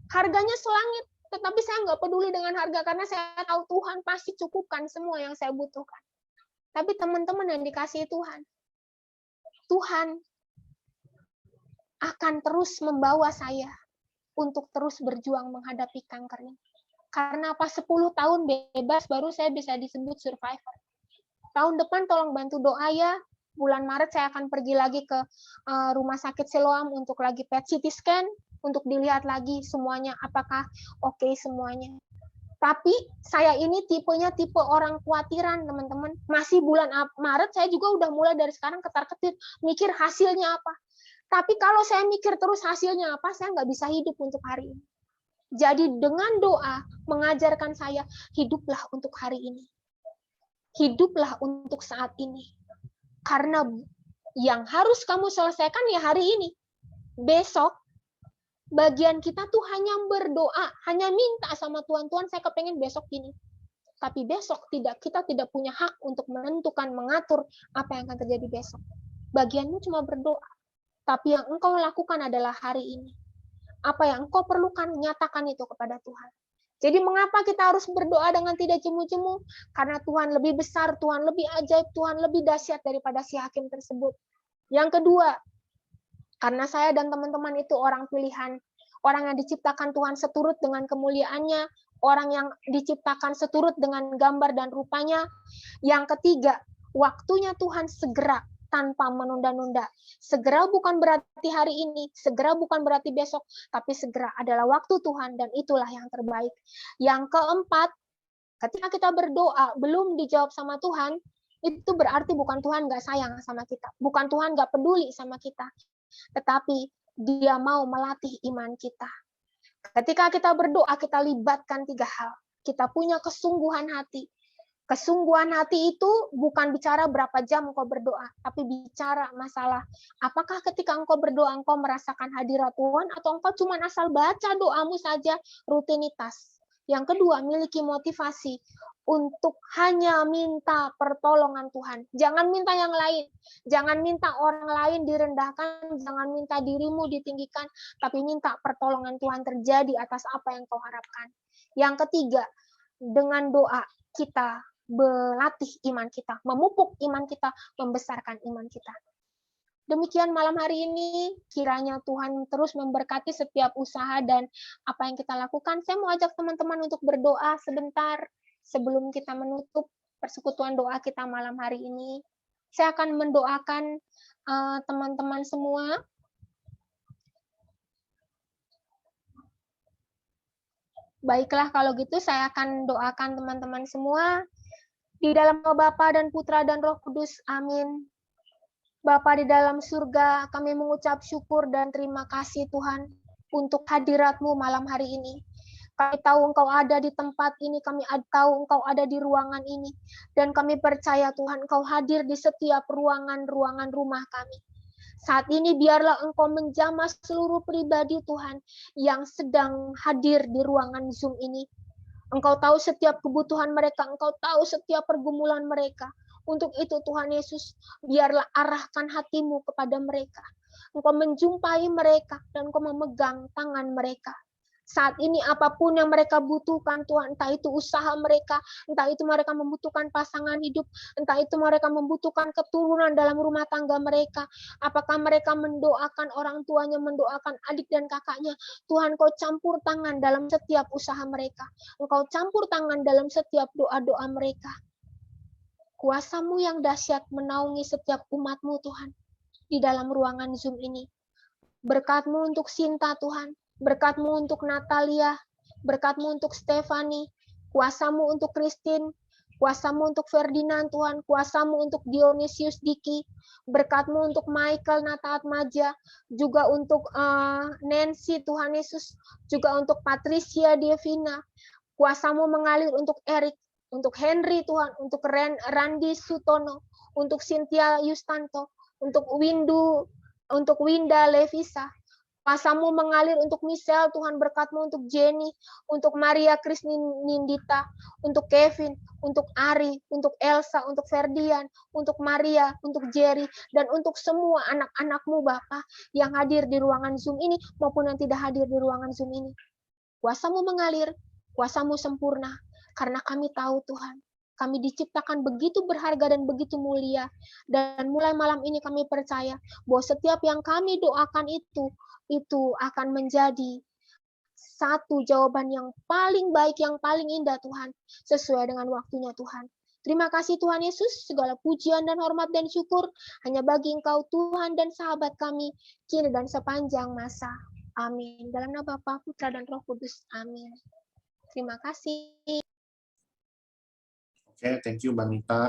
Harganya selangit, tetapi saya nggak peduli dengan harga karena saya tahu Tuhan pasti cukupkan semua yang saya butuhkan. Tapi teman-teman yang dikasihi Tuhan, Tuhan akan terus membawa saya untuk terus berjuang menghadapi kanker ini. Karena pas 10 tahun bebas baru saya bisa disebut survivor. Tahun depan tolong bantu doa ya. Bulan Maret saya akan pergi lagi ke rumah sakit Siloam untuk lagi PET CT scan, untuk dilihat lagi semuanya apakah oke semuanya. Tapi saya ini tipenya tipe orang khawatiran, teman-teman. Masih bulan Maret saya juga udah mulai dari sekarang ketar-ketir mikir hasilnya apa. Tapi kalau saya mikir terus hasilnya apa, saya nggak bisa hidup untuk hari ini. Jadi dengan doa mengajarkan saya, hiduplah untuk hari ini. Hiduplah untuk saat ini. Karena yang harus kamu selesaikan ya hari ini. Besok, bagian kita tuh hanya berdoa, hanya minta sama Tuhan, Tuhan saya kepengen besok gini. Tapi besok kita tidak punya hak untuk menentukan, mengatur apa yang akan terjadi besok. Bagianmu cuma berdoa. Tapi yang engkau lakukan adalah hari ini. Apa yang engkau perlukan, nyatakan itu kepada Tuhan. Jadi mengapa kita harus berdoa dengan tidak jemu-jemu? Karena Tuhan lebih besar, Tuhan lebih ajaib, Tuhan lebih dahsyat daripada si hakim tersebut. Yang kedua, karena saya dan teman-teman itu orang pilihan, orang yang diciptakan Tuhan seturut dengan kemuliaannya, orang yang diciptakan seturut dengan gambar dan rupanya. Yang ketiga, waktunya Tuhan segera tanpa menunda-nunda. Segera bukan berarti hari ini, segera bukan berarti besok, tapi segera adalah waktu Tuhan dan itulah yang terbaik. Yang keempat, ketika kita berdoa belum dijawab sama Tuhan, itu berarti bukan Tuhan nggak sayang sama kita, bukan Tuhan nggak peduli sama kita, tetapi Dia mau melatih iman kita. Ketika kita berdoa, kita libatkan 3 hal. Kita punya kesungguhan hati. Kesungguhan hati itu bukan bicara berapa jam engkau berdoa, tapi bicara masalah apakah ketika engkau berdoa engkau merasakan hadirat Tuhan atau engkau cuma asal baca doamu saja rutinitas. Yang kedua, miliki motivasi untuk hanya minta pertolongan Tuhan. Jangan minta yang lain. Jangan minta orang lain direndahkan, jangan minta dirimu ditinggikan, tapi minta pertolongan Tuhan terjadi atas apa yang kau harapkan. Yang ketiga, dengan doa kita melatih iman kita, memupuk iman kita, membesarkan iman kita. Demikian malam hari ini, kiranya Tuhan terus memberkati setiap usaha dan apa yang kita lakukan. Saya mau ajak teman-teman untuk berdoa sebentar sebelum kita menutup persekutuan doa kita malam hari ini. Saya akan mendoakan teman-teman semua. Baiklah, kalau gitu saya akan doakan teman-teman semua. Di dalam nama Bapa dan Putra dan Roh Kudus, amin. Bapa di dalam surga, kami mengucap syukur dan terima kasih Tuhan untuk hadirat-Mu malam hari ini. Kami tahu Engkau ada di tempat ini, kami tahu Engkau ada di ruangan ini, dan kami percaya Tuhan Engkau hadir di setiap ruangan-ruangan rumah kami. Saat ini biarlah Engkau menjamah seluruh pribadi Tuhan yang sedang hadir di ruangan Zoom ini. Engkau tahu setiap kebutuhan mereka, Engkau tahu setiap pergumulan mereka. Untuk itu Tuhan Yesus, biarlah arahkan hatimu kepada mereka. Engkau menjumpai mereka dan Engkau memegang tangan mereka. Saat ini apapun yang mereka butuhkan Tuhan, entah itu usaha mereka, entah itu mereka membutuhkan pasangan hidup, entah itu mereka membutuhkan keturunan dalam rumah tangga mereka, apakah mereka mendoakan orang tuanya, mendoakan adik dan kakaknya, Tuhan Kau campur tangan dalam setiap usaha mereka, Engkau campur tangan dalam setiap doa-doa mereka. Kuasa-Mu yang dahsyat menaungi setiap umat-Mu Tuhan, di dalam ruangan Zoom ini. Berkat-Mu untuk Sinta Tuhan, Berkat-Mu untuk Natalia, berkat-Mu untuk Stefani, kuasa-Mu untuk Christine, Kuasa-Mu untuk Ferdinand Tuhan, kuasa-Mu untuk Dionysius Diki, berkat-Mu untuk Michael Nataat Maja, juga untuk Nancy Tuhan Yesus, juga untuk Patricia Devina, kuasa-Mu mengalir untuk Erik, untuk Henry Tuhan, untuk Randi Sutono, untuk Cynthia Yustanto, untuk Winda Levisa. Kuasa-Mu mengalir untuk Michelle, Tuhan berkat-Mu untuk Jenny, untuk Maria Krisnindita, untuk Kevin, untuk Ari, untuk Elsa, untuk Ferdian, untuk Maria, untuk Jerry, dan untuk semua anak-anak-Mu Bapa yang hadir di ruangan Zoom ini maupun yang tidak hadir di ruangan Zoom ini. Kuasa-Mu mengalir, kuasa-Mu sempurna, karena kami tahu Tuhan, kami diciptakan begitu berharga dan begitu mulia, dan mulai malam ini kami percaya bahwa setiap yang kami doakan itu akan menjadi satu jawaban yang paling baik, yang paling indah Tuhan, sesuai dengan waktunya Tuhan. Terima kasih Tuhan Yesus, segala pujian dan hormat dan syukur hanya bagi Engkau Tuhan dan sahabat kami, kini dan sepanjang masa. Amin. Dalam nama Bapa, Putra, dan Roh Kudus. Amin. Terima kasih. Oke, thank you Mbak Nita.